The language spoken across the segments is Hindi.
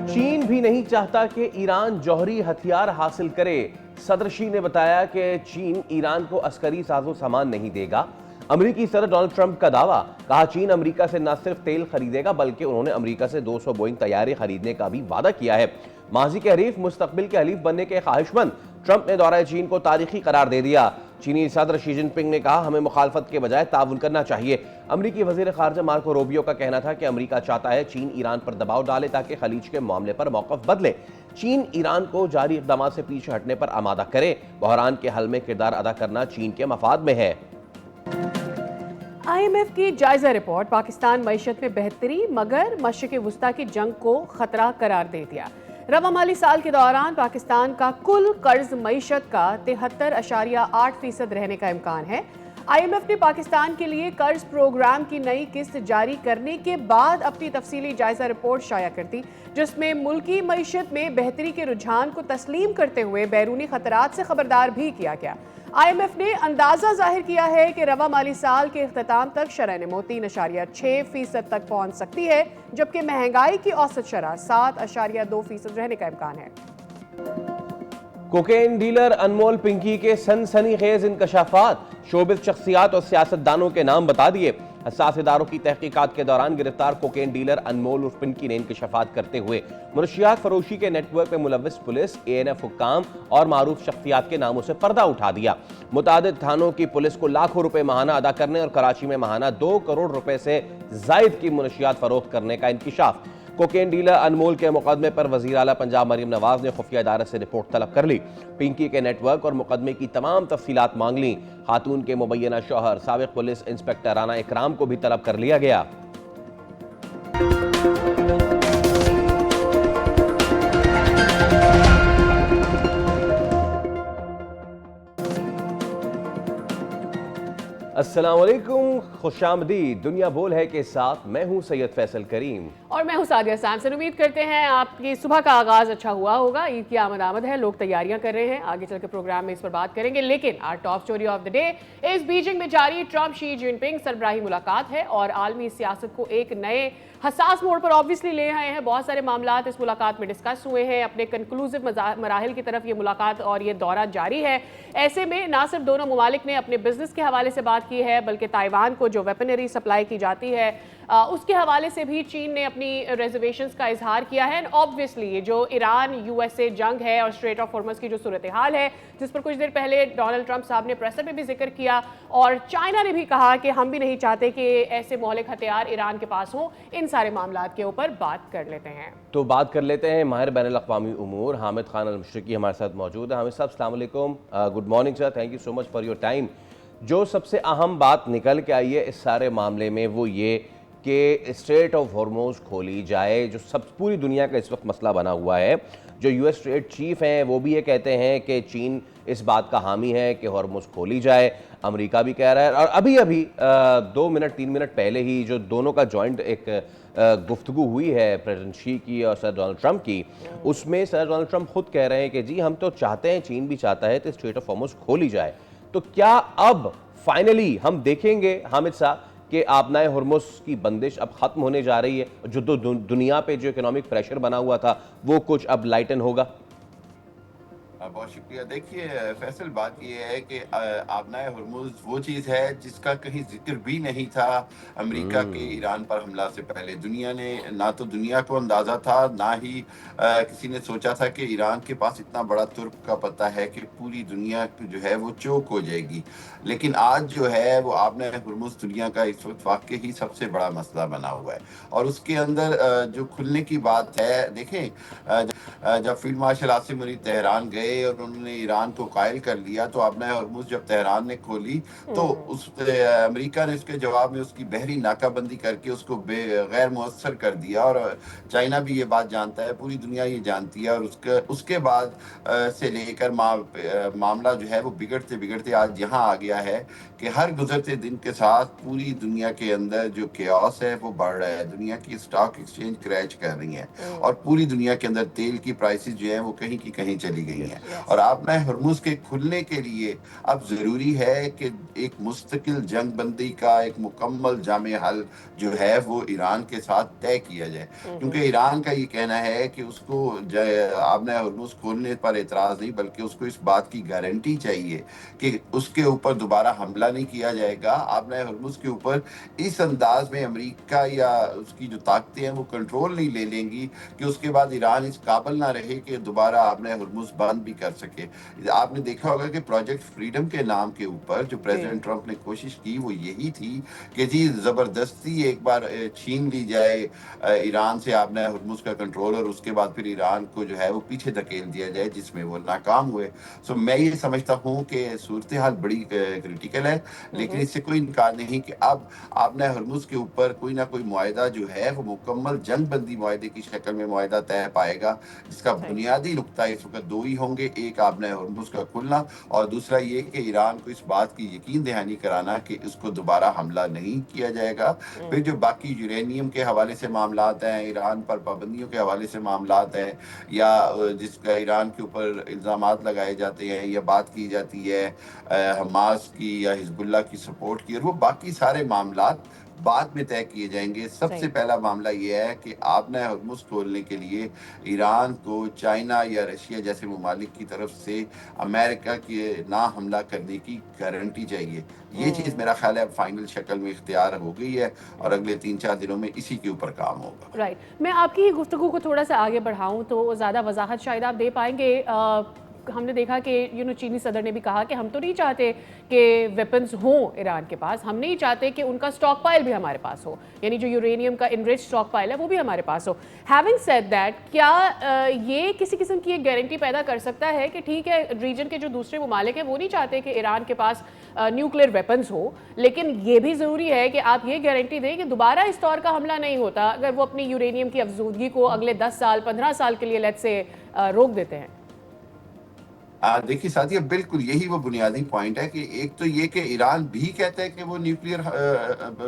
चीन भी नहीं चाहता कि ईरान जौहरी हथियार हासिल करे। सदर शी ने बताया कि चीन ईरान को अस्करी साजो सामान नहीं देगा। अमेरिकी सदर डोनाल्ड ट्रंप का दावा, कहा चीन अमेरिका से न सिर्फ तेल खरीदेगा बल्कि उन्होंने अमेरिका से 200 बोइंग तैयारे खरीदने का भी वादा किया है। माजी के हरीफ मुस्तकबिल के हलीफ बनने के ख्वाहिशमंद ट्रंप ने दौरा चीन को तारीखी करार दे दिया। चीनी सदर शी जिनपिंग ने कहा, हमें मुखालफत के बजाय ताउन करना चाहिए। अमेरिकी वजीर खारजा मार्को रूबियो का कहना था कि अमेरिका चाहता है चीन ईरान पर दबाव डाले ताकि खलीज के मामले पर मौकफ बदले। चीन ईरान को जारी इक़दामात से पीछे हटने पर आमादा करे। बहरान के हल में किरदार अदा करना चीन के मफाद में है। IMF की जायजा रिपोर्ट, पाकिस्तान मईशत में बेहतरी मगर मशरिक़ वुस्ता की जंग को खतरा करार दे दिया। रवा माली साल के दौरान पाकिस्तान का कुल कर्ज मईशत का 73.8% रहने का इम्कान है। IMF ने पाकिस्तान के लिए कर्ज प्रोग्राम की नई किस्त जारी करने के बाद अपनी तफसीली जायजा रिपोर्ट शाया कर दी, जिसमें मुल्की मईशत में बेहतरी के रुझान को तस्लीम करते हुए बैरूनी खतरात से खबरदार भी किया गया। IMF ने अंदाजा जाहिर किया है कि रवा माली साल के इख्तिताम तक शरह नमो 3.6% तक पहुंच सकती है, जबकि महंगाई की औसत शरह 7.2% रहने का इम्कान है। कोकेन डीलर अनमोल पिंकी के सनसनीखेज इंकशाफात, शोबिस शख्सियात और सियासतदानों के नाम बता दिए। हसास इदारों की तहकीकात के दौरान गिरफ्तार कोकेन डीलर अनमोल उर्फ पिंकी ने इंकशाफात करते हुए मुनशियात फरोशी के नेटवर्क में मुलव्विस पुलिस, ANF हुक्काम और मारूफ शख्सियात के नामों से पर्दा उठा दिया। मुतादिद थानों की पुलिस को लाखों रुपए माहाना अदा करने और कराची में माहाना 2 करोड़ रुपए से जायद की मुनशियात फरोख्त करने का इंकिशाफ। कोकेन डीलर अनमोल के मुकदमे पर वजीर आला पंजाब मरीम नवाज ने खुफिया अदालत से रिपोर्ट तलब कर ली। पिंकी के नेटवर्क और मुकदमे की तमाम तफसीलात मांग ली। खातून के मुबैना शौहर साबिक पुलिस इंस्पेक्टर राना इकराम को भी तलब कर लिया गया। अस्सलाम वालेकुम, खुशामदीद। दुनिया बोल है के साथ मैं हूं सैयद फैसल करीम और मैं हूं सादिया सैमसन। उम्मीद करते हैं आपकी सुबह का आगाज अच्छा हुआ होगा। ईद की आमद है, लोग तैयारियां कर रहे हैं। आगे चल के प्रोग्राम में इस पर बात करेंगे, लेकिन are top story of the day इस बीजिंग में जारी ट्रंप शी जिनपिंग सरबराही मुलाकात है और आलमी सियासत को एक नए हसास मोड़ पर ऑब्वियसली ले आए हैं। बहुत सारे मामला इस मुलाकात में डिस्कस हुए हैं। अपने कंक्लूसिव मराहिल की तरफ ये मुलाकात और ये दौरा जारी है। ऐसे में ना सिर्फ दोनों ममालिक ने अपने बिजनेस के हवाले से बात की है, बल्कि ताइवान को जो वेपनरी सप्लाई की जाती है उसके हवाले से भी चीन ने अपनी रिजर्वेशंस का इजहार किया है। ऑब्वियसली ये जो ईरान USA जंग है और स्ट्रेट ऑफ हॉर्मज की जो सूरत हाल है, जिस पर कुछ देर पहले डोनाल्ड ट्रंप साहब ने प्रेसर में भी जिक्र किया, और चाइना ने भी कहा कि हम भी नहीं चाहते कि ऐसे मौलिक हथियार ईरान के पास हों। इन सारे मामलात के ऊपर बात कर लेते हैं। तो बात कर लेते हैं माहिर बैनुल अक़वामी उमूर हामिद खान अल मुशरिकी हमारे साथ मौजूद है। हामिद साहब अस्सलाम वालेकुम, good morning sir, thank you so much for your time. जो सबसे अहम बात निकल के आई है इस सारे मामले में वो ये कि स्ट्रेट ऑफ हॉर्मोज खोली जाए, जो सब पूरी दुनिया का इस वक्त मसला बना हुआ है। जो US ट्रेड चीफ हैं वो भी ये कहते हैं कि चीन इस बात का हामी है कि हॉर्मोज खोली जाए। अमेरिका भी कह रहा है, और अभी 2 मिनट 3 मिनट पहले ही जो दोनों का जॉइंट एक गुफ्तगू हुई है प्रेसिडेंट शी की और सर डोनाल्ड ट्रंप की, उसमें सर डोनाल्ड ट्रंप खुद कह रहे हैं कि जी हम तो चाहते हैं, चीन भी चाहता है तो स्ट्रेट ऑफ हॉर्मोज खोली जाए। तो क्या अब फाइनली हम देखेंगे हामिद साहब कि आपनाए हुर्मुस की बंदिश अब खत्म होने जा रही है, जो दुनिया पे जो इकोनॉमिक प्रेशर बना हुआ था वो कुछ अब लाइटन होगा? बहुत शुक्रिया। देखिए फैसल, बात यह है कि आबनाए हुर्मुज वो चीज़ है जिसका कहीं जिक्र भी नहीं था अमेरिका के ईरान पर हमला से पहले। दुनिया ने ना तो दुनिया को अंदाज़ा था, ना ही किसी ने सोचा था कि ईरान के पास इतना बड़ा तुर्क का पता है कि पूरी दुनिया जो है वो चौक हो जाएगी। लेकिन आज जो है वो आबनाए हुर्मुज दुनिया का इस वक्त वाकई ही सबसे बड़ा मसला बना हुआ है। और उसके अंदर जो खुलने की बात है, देखें जब field marshal Asim Munir Tehran गए और उन्होंने ईरान को कायल कर लिया, तो आबनाए हुर्मुज जब तेहरान ने खोली तो उस अमेरिका ने उसके जवाब में उसकी बहरी नाकाबंदी करके उसको गैर मुअस्सर कर दिया। और चाइना भी ये बात जानता है, पूरी दुनिया ये जानती है। और उसके बाद से लेकर मामला जो है वो बिगड़ते बिगड़ते आज यहाँ आ गया है कि हर गुजरते दिन के साथ पूरी दुनिया के अंदर जो केओस है वो बढ़ रहा है। दुनिया की स्टॉक एक्सचेंज क्रैश कर रही है और पूरी दुनिया के अंदर तेल की प्राइसेस जो है वो कहीं की कहीं चली गई हैं। Yes. और आपना हुर्मुज़ के खुलने के लिए अब ज़रूरी है कि एक मुस्तकिल जंग बंदी का एक मुकम्मल जामे हल जो है वो ईरान के साथ तय किया जाए, क्योंकि ईरान का ये कहना है कि उसको आपने हुर्मुज़ खोलने पर एतराज़ नहीं, बल्कि उसको इस बात की गारंटी चाहिए कि उसके ऊपर दोबारा हमला नहीं किया जाएगा। आपने हुर्मुज़ के ऊपर इस अंदाज में अमेरिका या उसकी जो ताकतें हैं वो कंट्रोल नहीं ले लेंगी कि उसके बाद ईरान इस काबिल ना रहे कि दोबारा आपने हुर्मुज़ बंद भी कर सके। आपने देखा होगा कि प्रोजेक्ट फ्रीडम के नाम के ऊपर जो प्रेसिडेंट ट्रंप ने कोशिश की वो यही थी कि जी ज़बरदस्ती एक बार छीन ली जाए ईरान से आपने हुर्मुज़ का कंट्रोल, और उसके बाद फिर ईरान को जो है वो पीछे धकेल दिया जाए, जिसमें वो नाकाम हुए। सो मैं ये समझता हूँ कि सूरत हाल बड़ी क्रिटिकल है, लेकिन इससे कोई इनकार नहीं कि अब आपने हुर्मुज़ के ऊपर कोई ना कोई मुआहिदा जो है वो मुकम्मल जंग बंदी मुआहिदे की शक्ल में मुआहिदा तय पाएगा, जिसका बुनियादी नुक्ता इस वक्त दो ही होंगे, एक आपने हुर्मुज़ का खुलना और दूसरा ये कि ईरान को इस बात की यकीन दहानी कराना कि उसको दोबारा हमला नहीं किया जाएगा। फिर जो बाकी यूरेनियम के हवाले से मामलात हैं, ईरान पर पाबंदियों के हवाले से मामलात हैं, या जिसका ईरान के ऊपर इल्ज़ामात लगाए जाते हैं या बात की जाती है हमास की या हिजबुल्लाह की सपोर्ट की, और वो बाकी सारे मामलात बाद में तय किए जाएंगे। सबसे पहला मामला ये है कि आपने हुर्मुज़ खोलने के लिए ईरान को चाइना या रशिया जैसे ममालिक की तरफ से अमेरिका के ना हमला करने की गारंटी चाहिए। ये चीज़ मेरा ख्याल है अब फाइनल शक्ल में इख्तियार हो गई है और अगले 3-4 दिनों में इसी के ऊपर काम होगा। राइट, मैं आपकी ही गुफ्तगू को थोड़ा सा आगे बढ़ाऊं तो ज़्यादा वजाहत शायद आप दे पाएंगे। हमने देखा कि चीनी सदर ने भी कहा कि हम तो नहीं चाहते कि वेपन्स हों ईरान के पास, हम नहीं चाहते कि उनका स्टॉक पाइल भी हमारे पास हो, यानी जो यूरेनियम का इनरिच स्टॉक पाइल है वो भी हमारे पास हो। हैविंग सेड दैट, क्या ये किसी किस्म की एक गारंटी पैदा कर सकता है कि ठीक है रीजन के जो दूसरे ममालिक हैं वो नहीं चाहते कि ईरान के पास न्यूक्लियर वेपन्स हो, लेकिन ये भी ज़रूरी है कि आप ये गारंटी दें कि दोबारा इस तौर का हमला नहीं होता अगर वो अपनी यूरेनियम की अफजूदगी को अगले 10 साल 15 साल के लिए लेट्स से रोक देते हैं। देखिए साथिया, बिल्कुल यही वो बुनियादी पॉइंट है कि एक तो ये कि ईरान भी कहता है कि वो न्यूक्लियर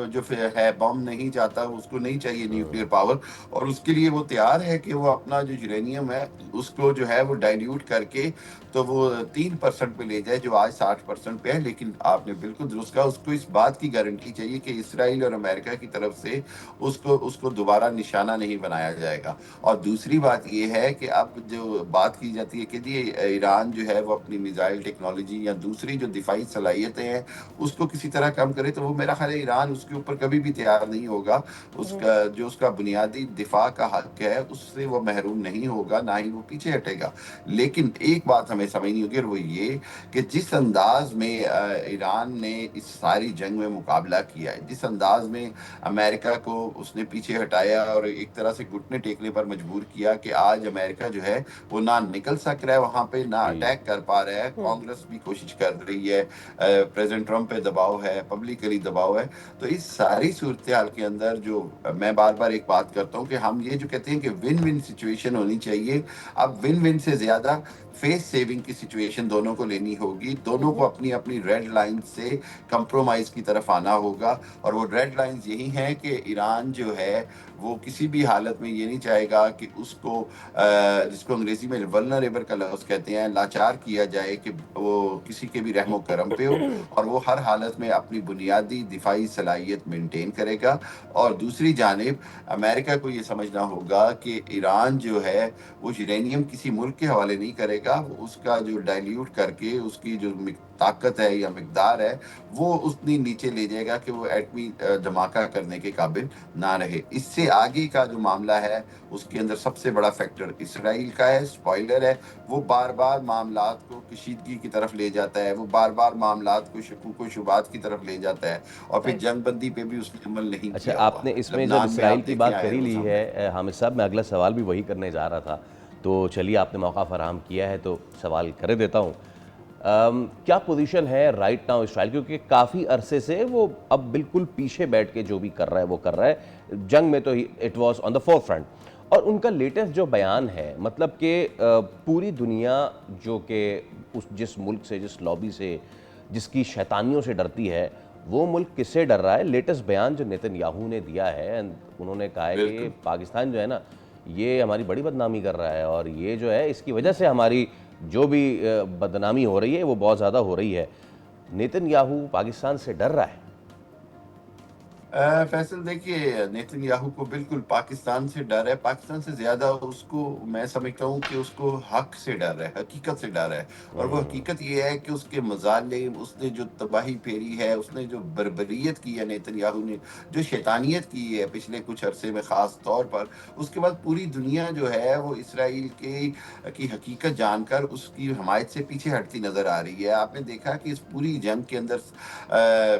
जो है बम नहीं चाहता, उसको नहीं चाहिए न्यूक्लियर पावर, और उसके लिए वो तैयार है कि वो अपना जो यूरेनियम है उसको जो है वो डाइल्यूट करके तो वो 3% पे ले जाए जो आज 60% पे है। लेकिन आपने बिल्कुल दुरुस्त कहा, उसको इस बात की गारंटी चाहिए कि इसराइल और अमेरिका की तरफ से उसको दोबारा निशाना नहीं बनाया जाएगा। और दूसरी बात ये है कि अब जो बात की जाती है कि जी ईरान जो है वो अपनी मिसाइल टेक्नोलॉजी या दूसरी जो दिफाई सलाहियतें हैं उसको किसी तरह कम करे, तो वो मेरा ख्याल है ईरान उसके ऊपर कभी भी तैयार नहीं होगा। उसका बुनियादी दिफा का हक है उससे वो महरूम नहीं होगा, ना ही वो पीछे हटेगा। लेकिन एक बात हमें समझनी होगी और वो ये कि जिस अंदाज में ईरान ने इस सारी जंग में मुकाबला किया है, जिस अंदाज में अमेरिका को उसने पीछे हटाया और एक तरह से घुटने टेकने पर मजबूर किया कि आज अमेरिका जो है वो ना निकल सक रहा है वहां पे, ना अटैक कर पा रहा है। कांग्रेस भी कोशिश कर रही है, प्रेसिडेंट ट्रंप पे दबाव है, पब्लिकली दबाव है। तो इस सारी सूरत हाल के अंदर जो मैं बार बार एक बात करता हूँ कि हम ये जो कहते हैं कि विन विन सिचुएशन होनी चाहिए, अब विन विन से ज्यादा फेस सेविंग की सिचुएशन दोनों को लेनी होगी। दोनों को अपनी अपनी रेड लाइन से कंप्रोमाइज की तरफ आना होगा, और वो रेड लाइंस यही हैं कि ईरान जो है वो किसी भी हालत में ये नहीं चाहेगा कि उसको जिसको अंग्रेजी में वल्नरेबल का लफ्ज़ कहते हैं, लाचार किया जाए कि वो किसी के भी रहमो करम पे हो, और वो हर हालत में अपनी बुनियादी दिफाई सलाहियत मेंटेन करेगा। और दूसरी जानिब अमेरिका को ये समझना होगा कि ईरान जो है वो यूरेनियम किसी मुल्क के हवाले नहीं करेगा, वो उसका जो डाइल्यूट करके उसकी जो ताकत है या मिकदार है वो उतनी नीचे ले जाएगा कि वो एटमी धमाका करने के काबिल ना रहे। इससे आगे का जो मामला है उसके अंदर सबसे बड़ा फैक्टर इसराइल का है, स्पॉइलर है। वो बार बार मामलात को कशीदगी की तरफ ले जाता है, वो बार बार मामलात को शकूक व शुबात की तरफ ले जाता है, और फिर जंग बंदी पे भी उसने अमल नहीं अच्छा, किया। आपने इसमें जब इसराइल की बात करी ली है हामिद साहब, मैं अगला सवाल भी वही करने जा रहा था, तो चलिए आपने मौका फराहम किया है तो सवाल कर देता हूँ। क्या पोजीशन है राइट नाउ इसराइल, क्योंकि काफ़ी अरसे से वो अब बिल्कुल पीछे बैठ के जो भी कर रहा है वो कर रहा है, जंग में तो it was on the four front, और उनका लेटेस्ट जो बयान है मतलब कि पूरी दुनिया जो कि जिस मुल्क से, जिस लॉबी से, जिसकी शैतानियों से डरती है, वो मुल्क किससे डर रहा है। लेटेस्ट बयान जो नेतन्याहू ने दिया है, उन्होंने कहा है कि पाकिस्तान जो है ना ये हमारी बड़ी बदनामी कर रहा है और ये जो है इसकी वजह से हमारी जो भी बदनामी हो रही है वो बहुत ज़्यादा हो रही है। नेतन्याहू पाकिस्तान से डर रहा है। फैसल देखिए, नेतन्याहू को बिल्कुल पाकिस्तान से डर है। पाकिस्तान से ज़्यादा उसको मैं समझता हूँ कि उसको हक से डर है, हकीकत से डर है। और वो हकीकत ये है कि उसके मज़ालिम, उसने जो तबाही फेरी है, उसने जो बर्बरियत की है नेतन्याहू ने, जो शैतानियत की है पिछले कुछ अरसे में ख़ास तौर पर, उसके बाद पूरी दुनिया जो है वो इसराइल की हकीकत जानकर उसकी हमायत से पीछे हटती नज़र आ रही है। आपने देखा कि इस पूरी जंग के अंदर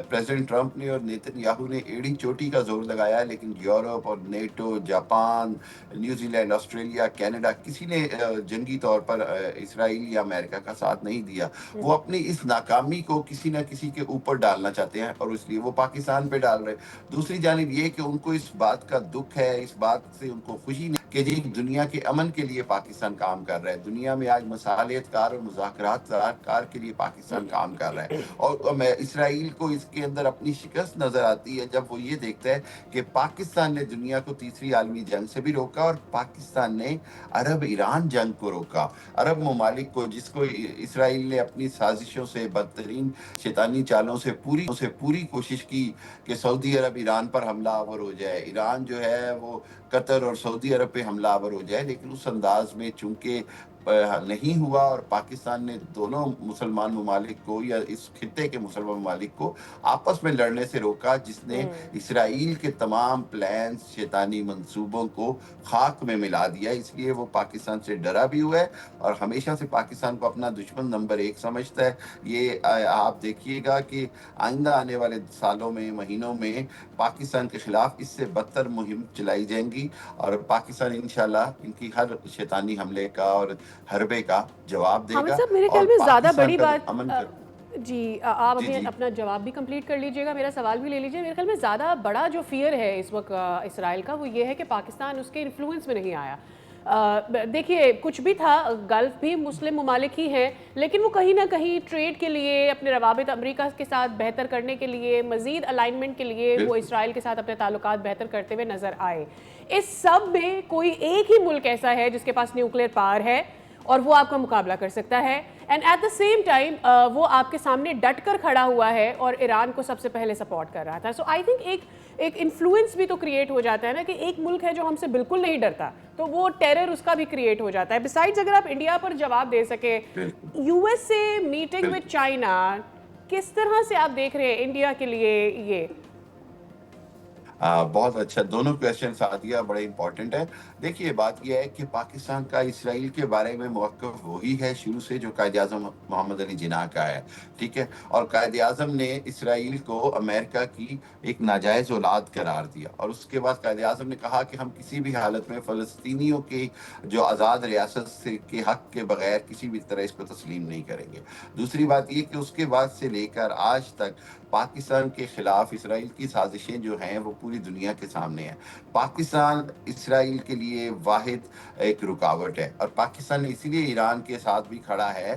प्रेसिडेंट ट्रंप ने और नेतन्याहू ने एड़ी चोटी का जोर लगाया, लेकिन यूरोप और NATO, Japan, New Zealand, Australia, Canada, किसी ने जंगी तौर पर इसराइल या अमेरिका का साथ नहीं दिया। वो अपनी इस नाकामी को किसी न किसी के ऊपर डालना चाहते हैं और इसलिए वो पाकिस्तान पे डाल रहे हैं। दूसरी जानिब ये कि उनको इस बात का दुख है, इस बात से उनको खुशी नहीं कि जी दुनिया के अमन के लिए पाकिस्तान काम कर रहा है। दुनिया में आज मसालियतकार और मुज़ाकरातकार के लिए पाकिस्तान काम कर रहा है। और मैं इसराइल को इसके अंदर अपनी शिकस्त नज़र आती है जब वो ये देखता है कि पाकिस्तान ने दुनिया को तीसरी आलमी जंग से भी रोका और पाकिस्तान ने अरब ईरान जंग को रोका। अरब ममालिक को, जिसको इसराइल ने अपनी साजिशों से, बदतरीन शैतानी चालों से पूरी कोशिश की कि सऊदी अरब ईरान पर हमलावर हो जाए, ईरान जो है वो कतर और सऊदी अरब पे हमलावर हो जाए, लेकिन उस अंदाज में चूंकि नहीं हुआ और पाकिस्तान ने दोनों मुसलमान ममालिक को या इस खित्ते के मुसलमान ममालिक को आपस में लड़ने से रोका, जिसने इसराइल के तमाम प्लान्स, शैतानी मंसूबों को खाक में मिला दिया। इसलिए वो पाकिस्तान से डरा भी हुआ है और हमेशा से पाकिस्तान को अपना दुश्मन नंबर 1 समझता है। ये आप देखिएगा कि आइंदा आने वाले सालों में, महीनों में पाकिस्तान के खिलाफ इससे बदतर मुहिम चलाई जाएंगी और पाकिस्तान इंशाल्लाह इनकी हर शैतानी हमले का और हरबे का जवाब हामिद देगा साहब, मेरे ख्याल और में ज़्यादा पाकिस्तान बड़ी का बात अमन कर जी आप जी, जी। अपना जवाब भी कंप्लीट कर लीजिएगा, मेरा सवाल भी ले लीजिए। मेरे ख्याल में ज़्यादा बड़ा जो फियर है इस वक्त इसराइल का, वो ये है कि पाकिस्तान उसके इन्फ्लुएंस में नहीं आया। देखिए, कुछ भी था, गल्फ भी मुस्लिम ममालिक ही हैं, लेकिन वो कहीं ना कहीं ट्रेड के लिए, अपने रवाबित अमेरिका के साथ बेहतर करने के लिए, मज़ीद अलाइनमेंट के लिए वो बिल्कुल। इसराइल के साथ अपने ताल्लुकात बेहतर करते हुए नज़र आए। इस सब में कोई एक ही मुल्क ऐसा है जिसके पास न्यूक्लियर पावर है और वो आपका मुकाबला कर सकता है, and eight the same time वो आपके सामने डट कर खड़ा हुआ है और ईरान को सबसे पहले सपोर्ट कर रहा था। सो आई थिंक एक इन्फ्लुएंस भी तो क्रिएट हो जाता है ना, कि एक मुल्क है जो हमसे बिल्कुल नहीं डरता, तो वो टेरर उसका भी क्रिएट हो जाता है। बिसाइड्स, अगर आप इंडिया पर जवाब दे सके, बिल्कुल। यूएस से मीटिंग विद चाइना, किस तरह से आप देख रहे हैं इंडिया के लिए ये? बहुत अच्छा, दोनों क्वेश्चन आ दिया, बड़े इंपॉर्टेंट है। देखिए, बात यह है कि पाकिस्तान का इसराइल के बारे में मौक़िफ़ वही है शुरू से जो कायद-ए-आज़म मोहम्मद अली जिन्ना का है, ठीक है? और कायद-ए-आज़म ने इसराइल को अमेरिका की एक नाजायज़ औलाद करार दिया और उसके बाद कायद-ए-आज़म ने कहा कि हम किसी भी हालत में फ़लस्तीनियों की जो आज़ाद रियासत से के हक़ के बगैर किसी भी तरह इसको तस्लीम नहीं करेंगे। दूसरी बात ये कि उसके बाद से लेकर आज तक पाकिस्तान के खिलाफ इसराइल की साजिशें जो हैं वो पूरी दुनिया के सामने हैं। पाकिस्तान इसराइल के लिए वाहिद एक रुकावट है और पाकिस्तान इसीलिए ईरान के साथ भी खड़ा है,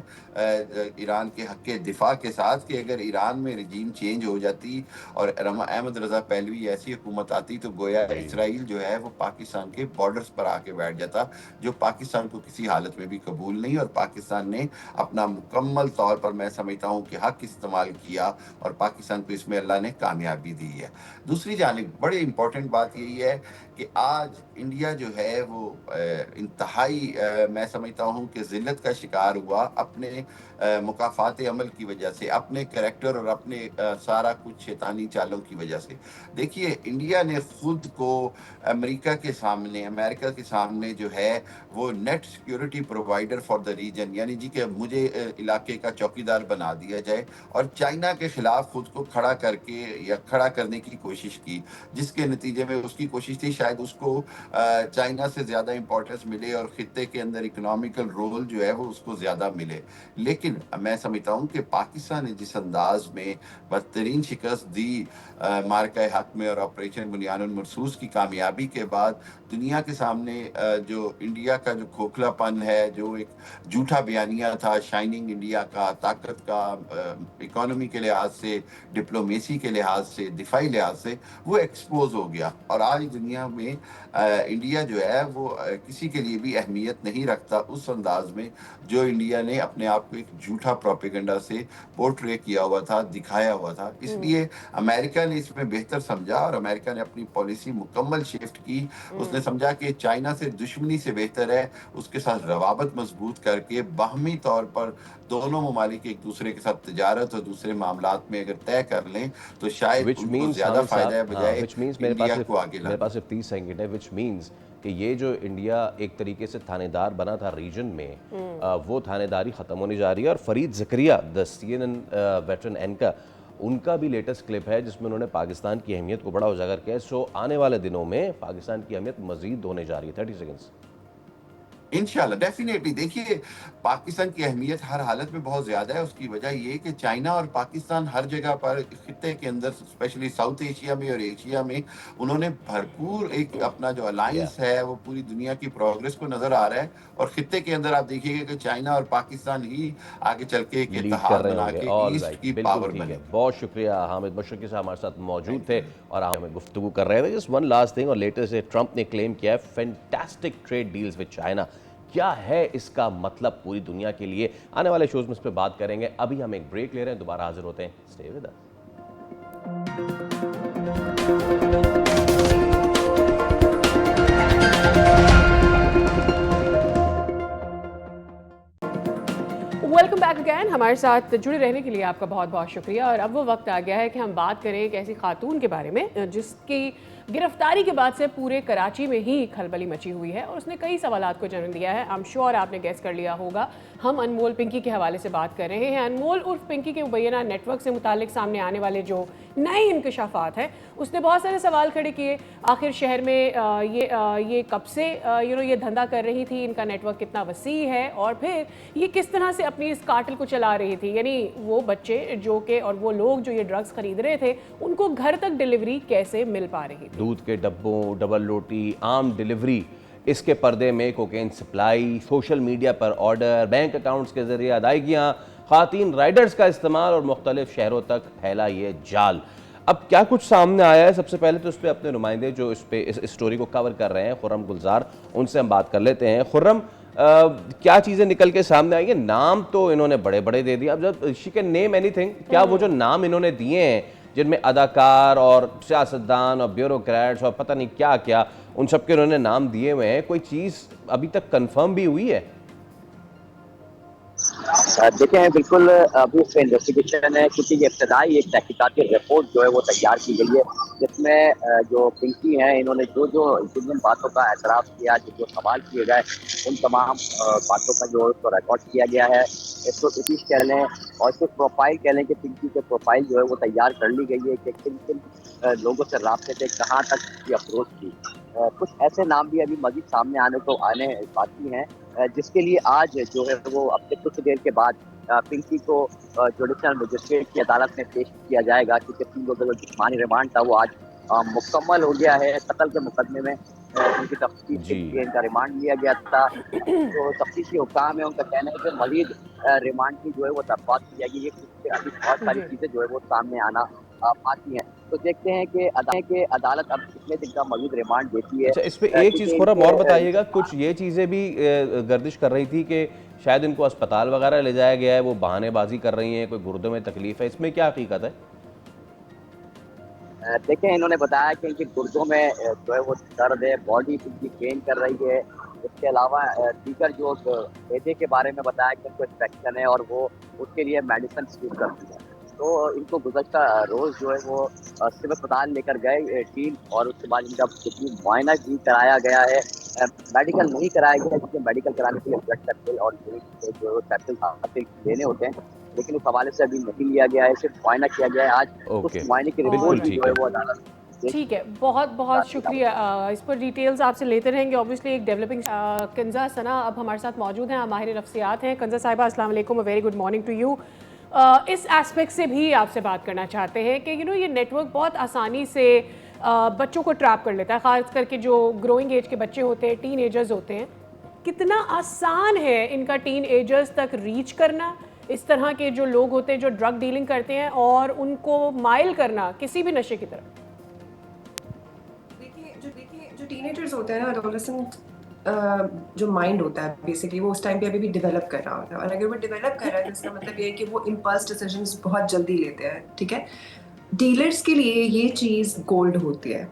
ईरान के हक़ दिफ़ा के साथ, कि अगर ईरान में रजीम चेंज हो जाती और अहमद रज़ा पहलवी ऐसी हुकूमत आती तो गोया इसराइल जो है वो पाकिस्तान के बॉर्डर्स पर आके बैठ जाता, जो पाकिस्तान को किसी हालत में भी कबूल नहीं। और पाकिस्तान ने अपना मुकम्मल तौर पर मैं समझता हूँ कि हक़ इस्तेमाल किया और पाकिस्तान को इसमें अल्लाह ने कामयाबी दी है। दूसरी जानिब बड़ी इंपॉर्टेंट बात यही है कि आज इंडिया जो है वो इंतहाई मैं समझता हूँ कि ज़िल्लत का शिकार हुआ अपने मुकाफ़ात अमल की वजह से, अपने करैक्टर और अपने सारा कुछ शैतानी चालों की वजह से। देखिए, इंडिया ने खुद को अमेरिका के सामने जो है वो net security provider for the region, यानी जी कि मुझे इलाके का चौकीदार बना दिया जाए, और चाइना के खिलाफ खुद को खड़ा करके या खड़ा करने की कोशिश की, जिसके नतीजे में उसकी कोशिश थी शायद उसको चाइना से ज़्यादा इंपॉर्टेंस मिले और खित्ते के अंदर इकोनॉमिकल रोल जो है वो उसको ज़्यादा मिले। लेकिन मैं समझता हूँ कि पाकिस्तान ने जिस अंदाज में बदतरीन शिकस्त दी मार्का हक में और ऑपरेशन बुनियानुल मरसूस की कामयाबी के बाद दुनिया के सामने जो इंडिया का जो खोखलापन है, जो एक झूठा बयानिया था शाइनिंग इंडिया का, ताकत का, इकोनॉमी के लिहाज से, डिप्लोमेसी के लिहाज से, दिफाई लिहाज से, वो एक एक्सपोज हो गया और आज दुनिया में इंडिया जो है वो किसी के लिए भी अहमियत नहीं रखता उस अंदाज में जो इंडिया ने अपने आप को एक झूठा प्रोपेगेंडा से पोर्ट्रे किया हुआ था, दिखाया हुआ था। इसलिए अमेरिका ने इसमें बेहतर समझा और अमेरिका ने अपनी पॉलिसी मुकम्मल शिफ्ट की। उसने समझा कि चाइना से दुश्मनी से बेहतर है उसके साथ रवाबत मजबूत करके बाहमी तौर पर दोनों ममालिक एक दूसरे के साथ तिजारत और दूसरे मामलात में अगर तय कर लें तो शायद विच उनको मीन्स ज्यादा फायदा है बजाय विच मीन्स इंडिया को आगे मेरे लाने। पास सिर्फ 30 सेकंड है। विच मीन्स कि ये जो इंडिया एक तरीके से थानेदार बना था रीजन में, वो थानेदारी ख़त्म होने जा रही है। और Farid Zakaria the CNN veteran anchor, उनका भी लेटेस्ट क्लिप है जिसमें उन्होंने पाकिस्तान की अहमियत को बड़ा उजागर किया है। सो आने वाले दिनों में पाकिस्तान की अहमियत मजीद होने जा रही है। 30 सेकेंड्स। इंशाल्लाह डेफिनेटली देखिए पाकिस्तान की अहमियत हर हालत में बहुत ज़्यादा है। उसकी वजह ये कि चाइना और पाकिस्तान हर जगह पर खित्ते के अंदर स्पेशली साउथ एशिया में और एशिया में उन्होंने भरपूर एक अपना जो अलायंस है वो पूरी दुनिया की प्रोग्रेस को नज़र आ रहा है। और खित्ते के अंदर आप देखिएगा कि चाइना और पाकिस्तान ही आगे चल के एक लीड कर इत्तेहाद रहे बना होंगे। के ऑल ईस्ट राइट, की बिल्कुल पावर ठीक है। बने। बहुत शुक्रिया। हामिद मुशर्रकी साहब हमारे साथ मौजूद थे और हमें गुफ्तगू कर रहे थे। जस्ट वन लास्ट थिंग, और लेटेस्ट से ट्रंप ने क्लेम किया है fantastic trade deals with China. क्या है इसका मतलब पूरी दुनिया के लिए? आने वाले शोज में इस पर बात करेंगे। अभी हम एक ब्रेक ले रहे हैं, दोबारा हाजिर होते हैं। Stay with us. Welcome back again. हमारे साथ जुड़े रहने के लिए आपका बहुत बहुत शुक्रिया। और अब वो वक्त आ गया है कि हम बात करें एक ऐसी खातून के बारे में जिसकी गिरफ्तारी के बाद से पूरे कराची में ही खलबली मची हुई है और उसने कई सवालात को जन्म दिया है। आई एम श्योर आपने गेस कर लिया होगा, हम अनमोल पिंकी के हवाले से बात कर रहे हैं। अनमोल उर्फ पिंकी के मुबैना नेटवर्क से मुतालिक सामने आने वाले जो नए इंकशाफात हैं, उसने बहुत सारे सवाल खड़े किए। आखिर शहर में ये कब से ये धंधा कर रही थी, इनका नेटवर्क कितना वसी है, और फिर ये किस तरह से अपनी इस कार्टेल को चला रही थी। यानी वो बच्चे जो के और वो लोग जो ये ड्रग्स खरीद रहे थे, उनको घर तक डिलीवरी कैसे मिल पा रही थी। दूध के डब्बों, डबल रोटी, आम डिलीवरी, इसके पर्दे में कोकेन सप्लाई, सोशल मीडिया पर ऑर्डर, बैंक अकाउंट्स के जरिए अदायगियाँ, खातीन राइडर्स का इस्तेमाल और मुख्तलिफ शहरों तक फैला ये जाल। अब क्या कुछ सामने आया है? सबसे पहले तो उस पर अपने नुमाइंदे जो इस स्टोरी को कवर कर रहे हैं, खुर्रम गुलजार, उनसे हम बात कर लेते हैं। खुर्रम, क्या चीज़ें निकल के सामने आई हैं? नाम तो इन्होंने बड़े बड़े दे दिए। अब जब शी कैन नेम एनीथिंग, क्या वो जो नाम इन्होंने दिए हैं जिनमें अदाकार और सियासतदान और ब्यूरोक्रेट्स और पता नहीं क्या क्या, उन सब के उन्होंने नाम दिए हुए हैं, कोई चीज़ अभी तक कंफर्म भी हुई है? देखें, बिल्कुल अभी इस इन्वेस्टिगेशन है क्योंकि ये इब्तदाई एक तहकीकाती रिपोर्ट जो है वो तैयार की गई है जिसमें जो पिंकी हैं इन्होंने जो जिन जिन बातों का एतराफ़ किया, जो सवाल किए गए, उन तमाम बातों का जो उसको रिकॉर्ड किया गया है। इसको इतिश कह लें और इसको प्रोफाइल कह लें कि पिंकी के प्रोफाइल जो है वो तैयार कर ली गई है कि किन किन लोगों से राब्ते थे, कहाँ तक की अप्रोच की। कुछ ऐसे नाम भी अभी मज़ीद सामने आने बाकी हैं जिसके लिए आज जो है वो अब से कुछ देर के बाद पिंकी को जुडिशल मजिस्ट्रेट की अदालत में पेश किया जाएगा क्योंकि 3 लोगों का जो जिस्मानी रिमांड था वो आज मुकम्मल हो गया है। कत्ल के मुकदमे में उनकी तफ्तीश के लिए इनका रिमांड लिया गया था। तो तफ्तीशी हुकाम है, उनका कहना है कि मजीद रिमांड की जो है वो दरख्वास्त की जाएगी। ये अभी बहुत सारी चीज़ें जो है वो सामने आना बाकी हैं। तो देखते हैं कि अदालत अब कितने दिन का मजीद रिमांड देती है। अच्छा, इस पे एक चीज़ खुर्रम और बताइएगा, कुछ ये चीज़ें भी गर्दिश कर रही थी कि शायद इनको अस्पताल वगैरह ले जाया गया है, वो बहानेबाजी कर रही हैं, कोई गुर्दे में तकलीफ है, इसमें क्या हकीकत है? देखें, इन्होंने बताया कि इनके गुर्दों में जो है वो दर्द है, बॉडी इनकी पेन कर रही है। इसके अलावा दीगर जो हैजे के बारे में बताया कि इनको इन्फेक्शन है और वो उसके लिए मेडिसिन यूज करती है। तो इनको गुज़श्ता रोज़ जो है वो सिविल अस्पताल लेकर गए टीम और उसके बाद इनका मुआयना भी कराया गया है। मेडिकल नहीं कराया गया क्योंकि मेडिकल कराने के लिए ब्लड सैंपल और जो सैंपल हासिल लेने होते हैं, लेकिन उस हवाले से अभी नहीं लिया गया है, सिर्फ मुआयना किया गया है। आज उस मुआयने की रिपोर्ट भी जो है वो अदालत। ठीक है, बहुत बहुत शुक्रिया। इस पर डिटेल्स आपसे लेते रहेंगे। ऑब्वियसली एक डेवलपिंग कंजा सना अब हमारे साथ मौजूद हैं, माहिर नफ्सियात हैं। कंजा साहिबा, अस्सलाम वालेकुम, very good morning to you. इस एस्पेक्ट से भी आपसे बात करना चाहते हैं कि ये नेटवर्क बहुत आसानी से बच्चों को ट्रैप कर लेता है, ख़ास करके जो ग्रोइंग एज के बच्चे होते हैं, टीन एजर्स होते हैं। कितना आसान है इनका टीन एजर्स तक रीच करना, इस तरह के जो लोग होते हैं जो ड्रग डीलिंग करते हैं, और उनको माइल करना किसी भी नशे की तरफ? जो टीनेजर्स होते हैं ना, एडोलेसेंट जो माइंड होता है बेसिकली वो उस टाइम पे अभी भी डेवलप कर रहा होता है, और अगर वो डेवलप कर रहा है तो इसका मतलब ये है कि वो इम्पल्स डिसीजंस बहुत जल्दी लेते हैं, ठीक है। डीलर्स के लिए ये चीज़ गोल्ड होती है।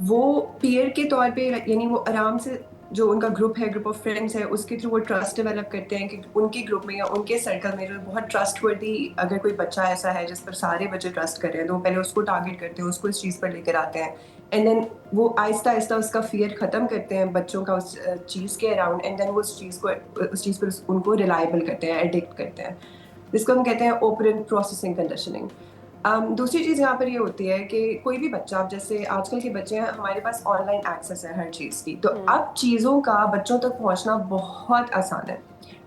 वो पीयर के तौर पे, यानी वो आराम से जो उनका ग्रुप है, ग्रुप ऑफ फ्रेंड्स है, उसके थ्रू वो ट्रस्ट डेवलप करते हैं कि उनके ग्रुप में या उनके सर्कल में जो बहुत ट्रस्टवर्दी अगर कोई बच्चा ऐसा है जिस पर सारे बच्चे ट्रस्ट कर रहे हैं, तो वो पहले उसको टारगेट करते हैं, उसको इस चीज़ पर लेकर आते हैं, एंड देन वो आहिस्ता आहिस्ता उसका फियर ख़त्म करते हैं बच्चों का उस चीज़ के अराउंड, एंड देन वो उस चीज़ पर उनको रिलायबल करते हैं, एडिक्ट करते हैं, जिसको हम कहते हैं ओपरेंट प्रोसेसिंग कंडीशनिंग। दूसरी चीज़ यहाँ पर ये होती है कि कोई भी बच्चा, अब जैसे आजकल के बच्चे हैं, हमारे पास ऑनलाइन एक्सेस है हर चीज़ की, तो अब चीज़ों का बच्चों तक पहुँचना बहुत आसान है।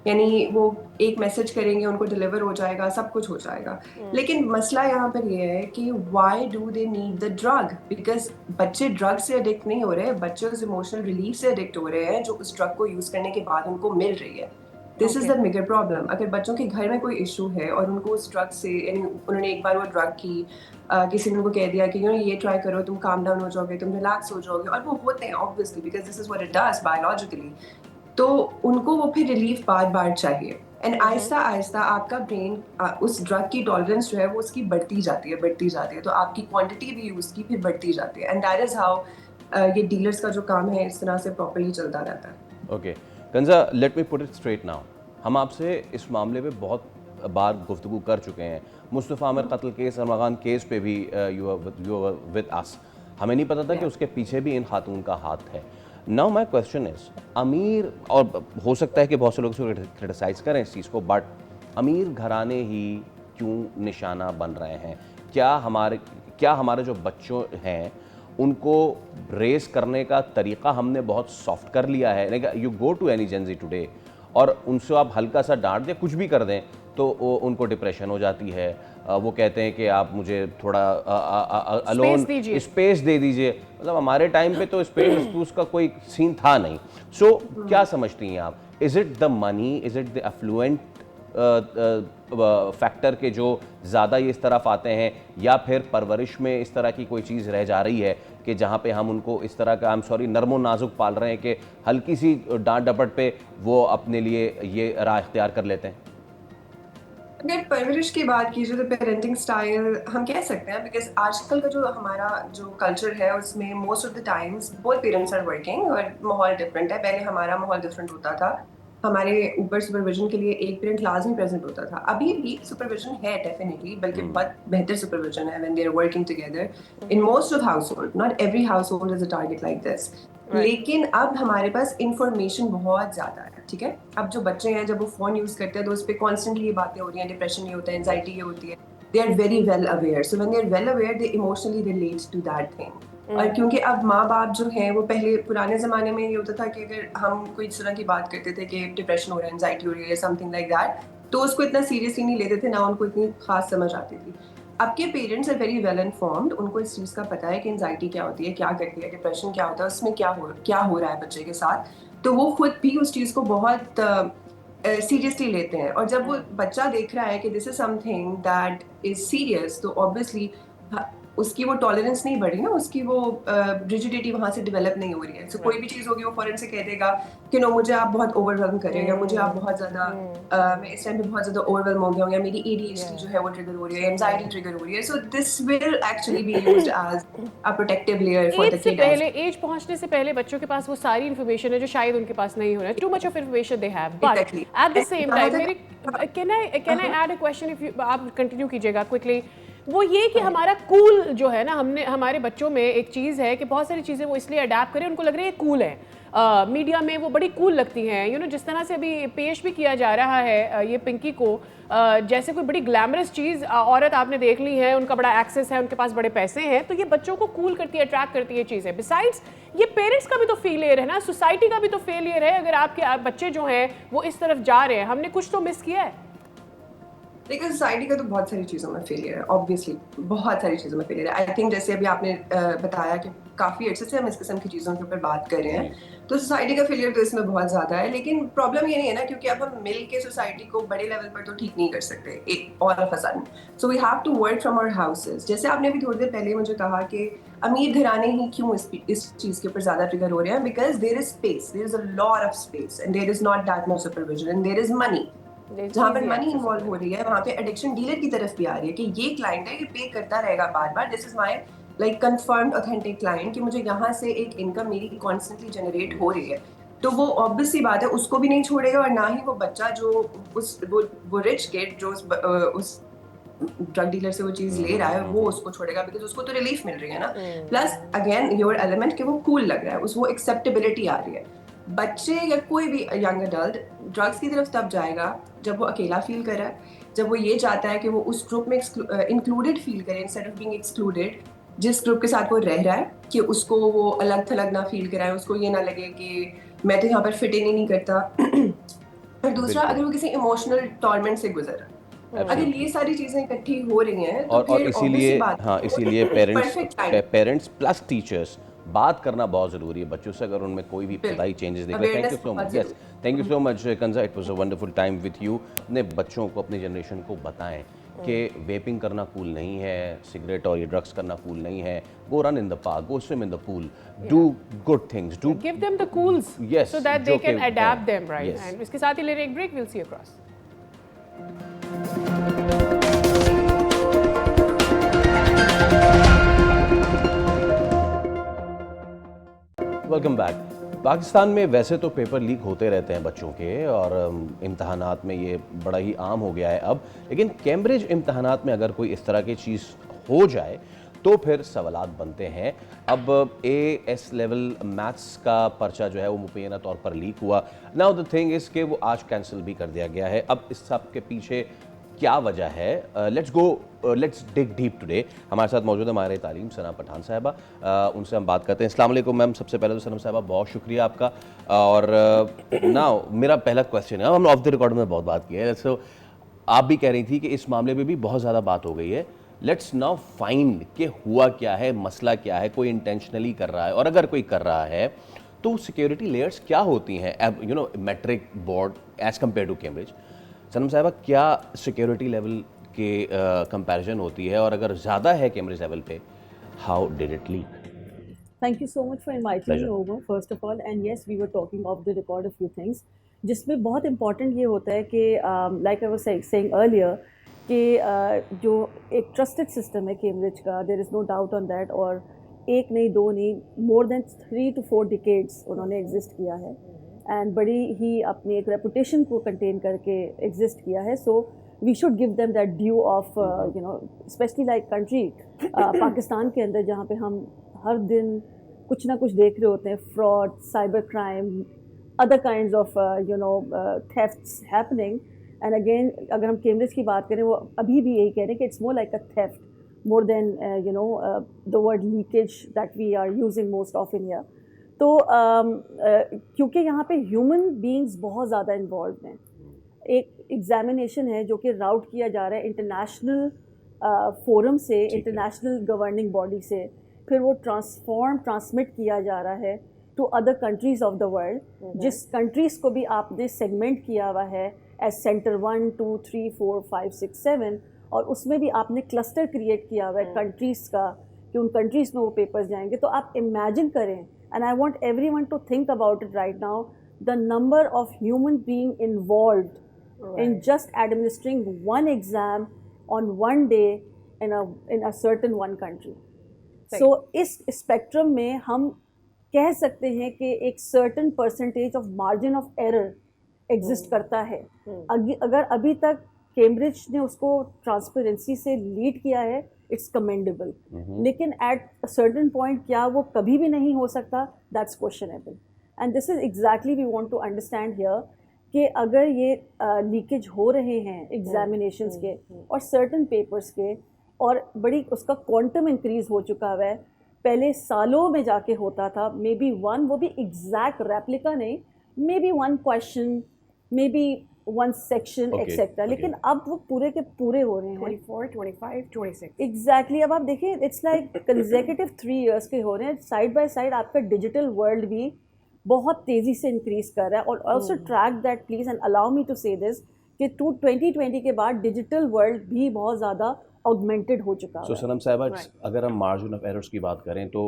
यानी वो एक मैसेज करेंगे, उनको डिलीवर हो जाएगा, सब कुछ हो जाएगा। लेकिन मसला यहाँ पर ये है कि why do they need the drug? Because बच्चे ड्रग से एडिक्ट नहीं हो रहे, बच्चे उस इमोशनल रिलीफ से एडिक्ट हो रहे हैं जो उस ड्रग को यूज़ करने के बाद उनको मिल रही है। This is the bigger problem. अगर बच्चों के घर में कोई इशू है और उनको उस ड्रग से, यानी उन्होंने एक बार वो ड्रग की, किसी ने उनको कह दिया कि ये ट्राई करो, तुम काम डाउन हो जाओगे, तुम रिलैक्स हो जाओगे, और वो होते हैं obviously because this is what it does biologically, तो उनको वो फिर रिलीफ बार बार चाहिए, एंड आहिस्ता आहिस्ता आपका ब्रेन उस ड्रग की टॉलरेंस जो है वो उसकी बढ़ती जाती है, तो आपकी क्वांटिटी भी उसकी फिर बढ़ती जाती है, एंड दैट इज हाउ ये डीलर्स का जो काम है इस तरह से प्रॉपर्ली चलता रहता है। Okay कंजा, let me put it straight now. हम आपसे इस मामले पे बहुत बार गुफ्तगू कर चुके हैं। मुस्तफ़ा आमिर कत्ल केस, अरमागान केस पे भी यू विद अस। हमें नहीं पता था कि उसके पीछे भी इन खातून का हाथ है। नाउ माई क्वेश्चन इज, अमीर, और हो सकता है कि बहुत से लोग इसको क्रिटिसाइज़ करें इस चीज़ को, बट अमीर घराने ही क्यों निशाना बन रहे हैं? क्या हमारे जो बच्चों हैं उनको रेस करने का तरीक़ा हमने बहुत सॉफ्ट कर लिया है? You go to any Gen Z today और उनसे आप हल्का सा डांट दें, कुछ भी कर दें, तो उनको डिप्रेशन हो जाती है। वो कहते हैं कि आप मुझे थोड़ा अलोन स्पेस दे दीजिए। मतलब हमारे टाइम पे तो स्पेस का कोई सीन था नहीं। सो क्या समझती हैं आप? Is it the money, is it the affluent factor के जो ज़्यादा ये इस तरफ आते हैं, या फिर परवरिश में इस तरह की कोई चीज़ रह जा रही है कि जहाँ पे हम उनको इस तरह का, आई एम सॉरी, नरमो नाजुक पाल रहे हैं कि हल्की सी डांट डपट पे वो अपने लिए ये राह इख्तियार कर लेते हैं? अगर परवरिश की बात कीजिए तो पेरेंटिंग स्टाइल हम कह सकते हैं, बिकॉज आजकल का जो हमारा जो कल्चर है उसमें most of the times both parents are working और माहौल डिफरेंट है। पहले हमारा माहौल डिफरेंट होता था, हमारे ऊपर सुपरविजन के लिए एक पेरेंट लाजमी प्रेजेंट होता था। अभी भी सुपरविजन है डेफिनेटली, बल्कि बहुत बेहतर सुपरविजन है when they are working together in most of household. Not every household is a target like this, लेकिन अब हमारे पास इंफॉर्मेशन बहुत ज़्यादा है, ठीक है। अब जो बच्चे हैं जब वो फ़ोन यूज़ करते हैं तो उस पर कॉन्स्टेंटली ये बातें हो रही हैं, डिप्रेशन ये होता है, एंजाइटी ये होती है, they are very well aware. So when they are well aware they emotionally relate to that thing. और क्योंकि अब माँ बाप जो हैं वो, पहले पुराने ज़माने में ये होता था कि अगर हम कोई इस तरह की बात करते थे कि डिप्रेशन हो रहा है, एंजाइटी हो रही है, समथिंग लाइक दैट, तो उसको इतना सीरियसली नहीं लेते थे, ना उनको इतनी खास समझ आती थी। अब के parents are very well informed, उनको इस चीज़ का पता है कि एंजाइटी क्या होती है, क्या करती है, डिप्रेशन क्या होता है, उसमें क्या हो रहा है बच्चे के साथ, तो वो खुद भी उस चीज़ को बहुत सीरियसली लेते हैं। और जब वो बच्चा देख रहा है कि this is something that is serious, तो ऑब्वियसली उसकी वो टॉलरेंस नहीं बढ़ी ना, उसकी वो रिजिडिटी वहाँ से डेवलप नहीं हो रही है। सो कोई भी चीज़ होगी वो फौरन से कह देगा कि नो, मुझे आप बहुत ओवरवेल्म कर रहे हैं, या मुझे आप बहुत ज़्यादा मैं इस टाइम पे बहुत ज़्यादा ओवरवेल्म हो गया हूँ, या मेरी ADHD जो है वो ट्रिगर हो रही है, एंजाइटी ट्रिगर हो रही है। So this will actually be used as a protective layer for the kid. Age पहुंचने से पहले बच्चों के पास वो सारी इन्फॉर्मेशन है जो शायद उनके पास नहीं हो रहा है। Too much of information they have, but at the same time मेरी can I add a question, if आप कंटिन्यू कीजिएगा क्विकली। वो ये कि हमारा कूल जो है ना, हमने हमारे बच्चों में एक चीज़ है कि बहुत सारी चीज़ें वो इसलिए अडेप्ट करें, उनको लग रही है कूल है, मीडिया में वो बड़ी कूल लगती हैं, जिस तरह से अभी पेश भी किया जा रहा है ये पिंकी को, जैसे कोई बड़ी ग्लैमरस चीज़ औरत आपने देख ली है, उनका बड़ा एक्सेस है, उनके पास बड़े पैसे हैं, तो ये बच्चों को कूल करती है, अट्रैक्ट करती है चीज़ें। बिसाइड्स ये पेरेंट्स का भी तो फेलियर है ना, सोसाइटी का भी तो फेलियर है अगर आपके बच्चे जो हैं वो इस तरफ जा रहे हैं। हमने कुछ तो मिस किया है। देखिए, सोसाइटी का तो बहुत सारी चीज़ों में फेलियर है, ऑब्वियसली बहुत सारी चीज़ों में फेलियर है। आई थिंक जैसे अभी आपने बताया कि काफ़ी अर्से से हम इस किस्म की चीज़ों के ऊपर बात कर रहे हैं, तो सोसाइटी का फेलियर तो इसमें बहुत ज़्यादा है। लेकिन प्रॉब्लम ये नहीं है ना, क्योंकि अब हम मिल के सोसाइटी को बड़े लेवल पर तो ठीक नहीं कर सकते all of a sudden. So we have to work from our houses. जैसे आपने अभी थोड़ी देर पहले मुझे कहा कि अमीर घराने ही क्यों इस चीज़ के ऊपर ज़्यादा ट्रिगर हो रहे हैं, because there is space, there is a lot of space and there is not that much supervision and there is money. जहाँ पर मनी इन्वॉल्व हो रही है वहाँ पे एडिक्शन डीलर की तरफ भी आ रही है कि ये क्लाइंट है, ये पे करता रहेगा बार बार, this is my like confirmed authentic client कि मुझे यहाँ से एक इनकम मेरी कॉन्स्टेंटली जनरेट हो रही है। तो वो ऑब्वियस सी बात है उसको भी नहीं छोड़ेगा, और ना ही वो बच्चा जो वो रिच किड जो उस ड्रग डीलर से वो चीज ले रहा है वो उसको छोड़ेगा, बिकॉज उसको तो रिलीफ मिल रही है ना। प्लस अगेन योर एलिमेंट कि वो कूल लग रहा है, उस वो एक्सेप्टेबिलिटी आ रही है। बच्चे या कोई भी यंग अडल्ट ड्रग्स की तरफ तब जाएगा जब वो अकेला फील कर रहा है, जब वो ये चाहता है कि वो उस ग्रुप में इंक्लूडेड फील करे इंस्टेड ऑफ बीइंग एक्सक्लूडेड, जिस ग्रुप के साथ वो रह रहा है कि उसको वो अलग थलग ना फील कराए, उसको ये ना लगे कि मैं तो यहाँ पर फिट इन ही नहीं करता। और दूसरा, अगर वो किसी इमोशनल टॉर्मेंट से गुजर रहा है, अगर ये सारी चीजें इकट्ठी हो रही हैं तो और फिर इसीलिए बात हाँ, इसीलिए पेरेंट्स प्लस टीचर्स बात करना बहुत ज़रूरी है बच्चों से, अगर उनमें कोई भी पढ़ाई चेंजेस दिख रहा है। Thank you so much, yes thank you so much कंजा, it was a wonderful time with you. अपने बच्चों को, अपनी जनरेशन को बताएं कि वेपिंग करना कूल नहीं है, सिगरेट और ये ड्रग्स करना कूल नहीं है। Go run in the park, go swim in the pool, do good things, do give them the cools Yes, so that they जो कैन कि- adapt them, right. Yes. And इसके साथ ही ले रहे एक break, will see you across. Welcome back. Pakistan में वैसे तो पेपर लीक होते रहते हैं बच्चों के, और इम्तहानात में ये बड़ा ही आम हो गया है अब, लेकिन कैम्ब्रिज इम्तहानात में अगर कोई इस तरह की चीज़ हो जाए तो फिर सवालात बनते हैं। अब AS लेवल मैथ्स का पर्चा जो है वो मुबैना तौर पर लीक हुआ। नाउ द थिंग इज़ कि वो आज कैंसिल भी कर दिया गया है। अब इस सब के पीछे क्या वजह है? Let's dig deep today. हमारे साथ मौजूद है माहिर तालीम सना पठान साहिबा, उनसे हम बात करते हैं। अस्सलाम वालेकुम मैम। सबसे पहले तो सनम साहिबा बहुत शुक्रिया आपका। और ना मेरा पहला क्वेश्चन है, हम ऑफ द रिकॉर्ड में बहुत बात की है, सो आप भी कह रही थी कि इस मामले में भी बहुत ज़्यादा बात हो गई है। लेट्स नाउ फाइंड कि हुआ क्या है, मसला क्या है, कोई इंटेंशनली कर रहा है, और अगर कोई कर रहा है तो सिक्योरिटी लेयर्स क्या होती हैं, you know matric board as compare to Cambridge. Sanam साहिबा, क्या सिक्योरिटी लेवल के कंपैरिजन होती है, और अगर ज़्यादा है कैम्ब्रिज लेवल पे, how did it leak? Thank you so much for inviting Pleasure. me over, first of all. And yes, we were talking off the record a few things. जिसमें बहुत important ये होता है कि like I was saying earlier कि जो एक trusted system है कैम्ब्रिज का, there is no doubt on that, और एक नहीं दो नहीं, more than 3 to 4 decades उन्होंने exist किया है, and बड़ी ही अपनी एक reputation को contain करके exist किया है. So we should give them that due of you know, especially like country Pakistan के अंदर जहाँ पे हम हर दिन कुछ ना कुछ देख रहे होते हैं, fraud, cyber crime, other kinds of you know thefts happening. And again अगर हम कैम्ब्रिज की बात करें, वो अभी भी यही कह रहे हैं कि it's more like a theft more than you know the word leakage that we are using most of in here. तो क्योंकि यहाँ पे ह्यूमन बीइंग्स बहुत ज़्यादा इन्वॉल्व हैं, एक एग्जामिनेशन है जो कि राउट किया जा रहा है इंटरनेशनल फोरम से, इंटरनेशनल गवर्निंग बॉडी से, फिर वो ट्रांसमिट किया जा रहा है to other countries of the world, जिस कंट्रीज़ को भी आपने सेगमेंट किया हुआ है एज सेंटर 1 2 3 4 5 6 7, और उसमें भी आपने क्लस्टर क्रिएट किया हुआ है कंट्रीज़ का कि उन कंट्रीज़ में वो पेपर्स जाएंगे। तो आप इमेजिन करें, and I want everyone to think about it right now, the number of human being involved in just administering one exam on one day in a certain one country. So इस स्पेक्ट्रम में हम कह सकते हैं कि एक certain percentage of margin of error exist करता है। अगर अभी तक कैम्ब्रिज ने उसको ट्रांसपेरेंसी से लीड किया है, इट्स कमेंडेबल, लेकिन एट अ सर्टेन पॉइंट क्या वो कभी भी नहीं हो सकता, that's questionable. And this is exactly we want to understand here कि अगर ये लीकेज हो रहे हैं एग्जामिनेशंस के और सर्टन पेपर्स के, और बड़ी उसका क्वांटम इंक्रीज हो चुका है, पहले सालों में जाके होता था, मे बी वन, वो भी एग्जैक्ट रेप्लिका नहीं, may be one question, may be one section etcetera, लेकिन अब वो पूरे के पूरे हो रहे हैं 24, 25, 26 एग्जैक्टली। अब आप देखिए, इट्स लाइक कंसेक्यूटिव 3 years के हो रहे हैं, साइड बाय साइड आपका डिजिटल वर्ल्ड भी बहुत तेज़ी से इंक्रीज कर रहा है। और also track that please, and allow me to say this कि 2020 के बाद डिजिटल वर्ल्ड भी बहुत ज़्यादा ऑगमेंटेड हो चुका सो है। सनम साहिबा, Right. अगर हम मार्जिन ऑफ एरर्स की बात करें तो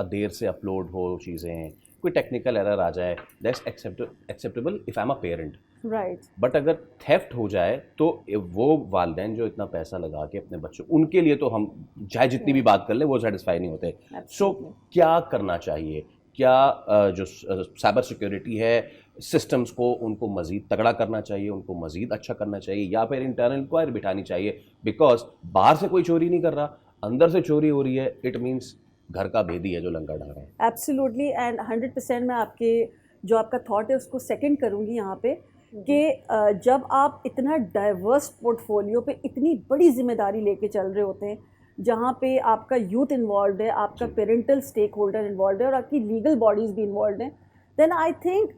देर से अपलोड हो चीज़ें, कोई टेक्निकल एरर आ जाए, that's acceptable if I am a parent. Right, but अगर थेफ्ट हो जाए तो वो वालिदैन जो इतना पैसा लगा के अपने बच्चों, उनके लिए तो हम चाहे जितनी भी बात कर लें वो सेटिस्फाई नहीं होते। सो Absolutely. क्या करना चाहिए? क्या जो साइबर सिक्योरिटी है सिस्टम्स को उनको मज़ीद तगड़ा करना चाहिए, उनको मज़ीद अच्छा करना चाहिए, या फिर इंटरनल इंक्वायरी बिठानी चाहिए? बिकॉज बाहर से कोई चोरी नहीं कर रहा, अंदर से चोरी हो रही है, इट मीन्स घर का भेदी है जो लंका ढा रहा है। एब्सोल्युटली, एंड 100% मैं आपके जो आपका थॉट है उसको सेकंड करूंगी यहाँ पे कि जब आप इतना डाइवर्स पोर्टफोलियो पे इतनी बड़ी जिम्मेदारी लेके चल रहे होते हैं, जहाँ पे आपका यूथ इन्वॉल्व है, आपका पेरेंटल स्टेक होल्डर इन्वॉल्व है और आपकी लीगल बॉडीज़ भी इन्वॉल्व हैं, then I think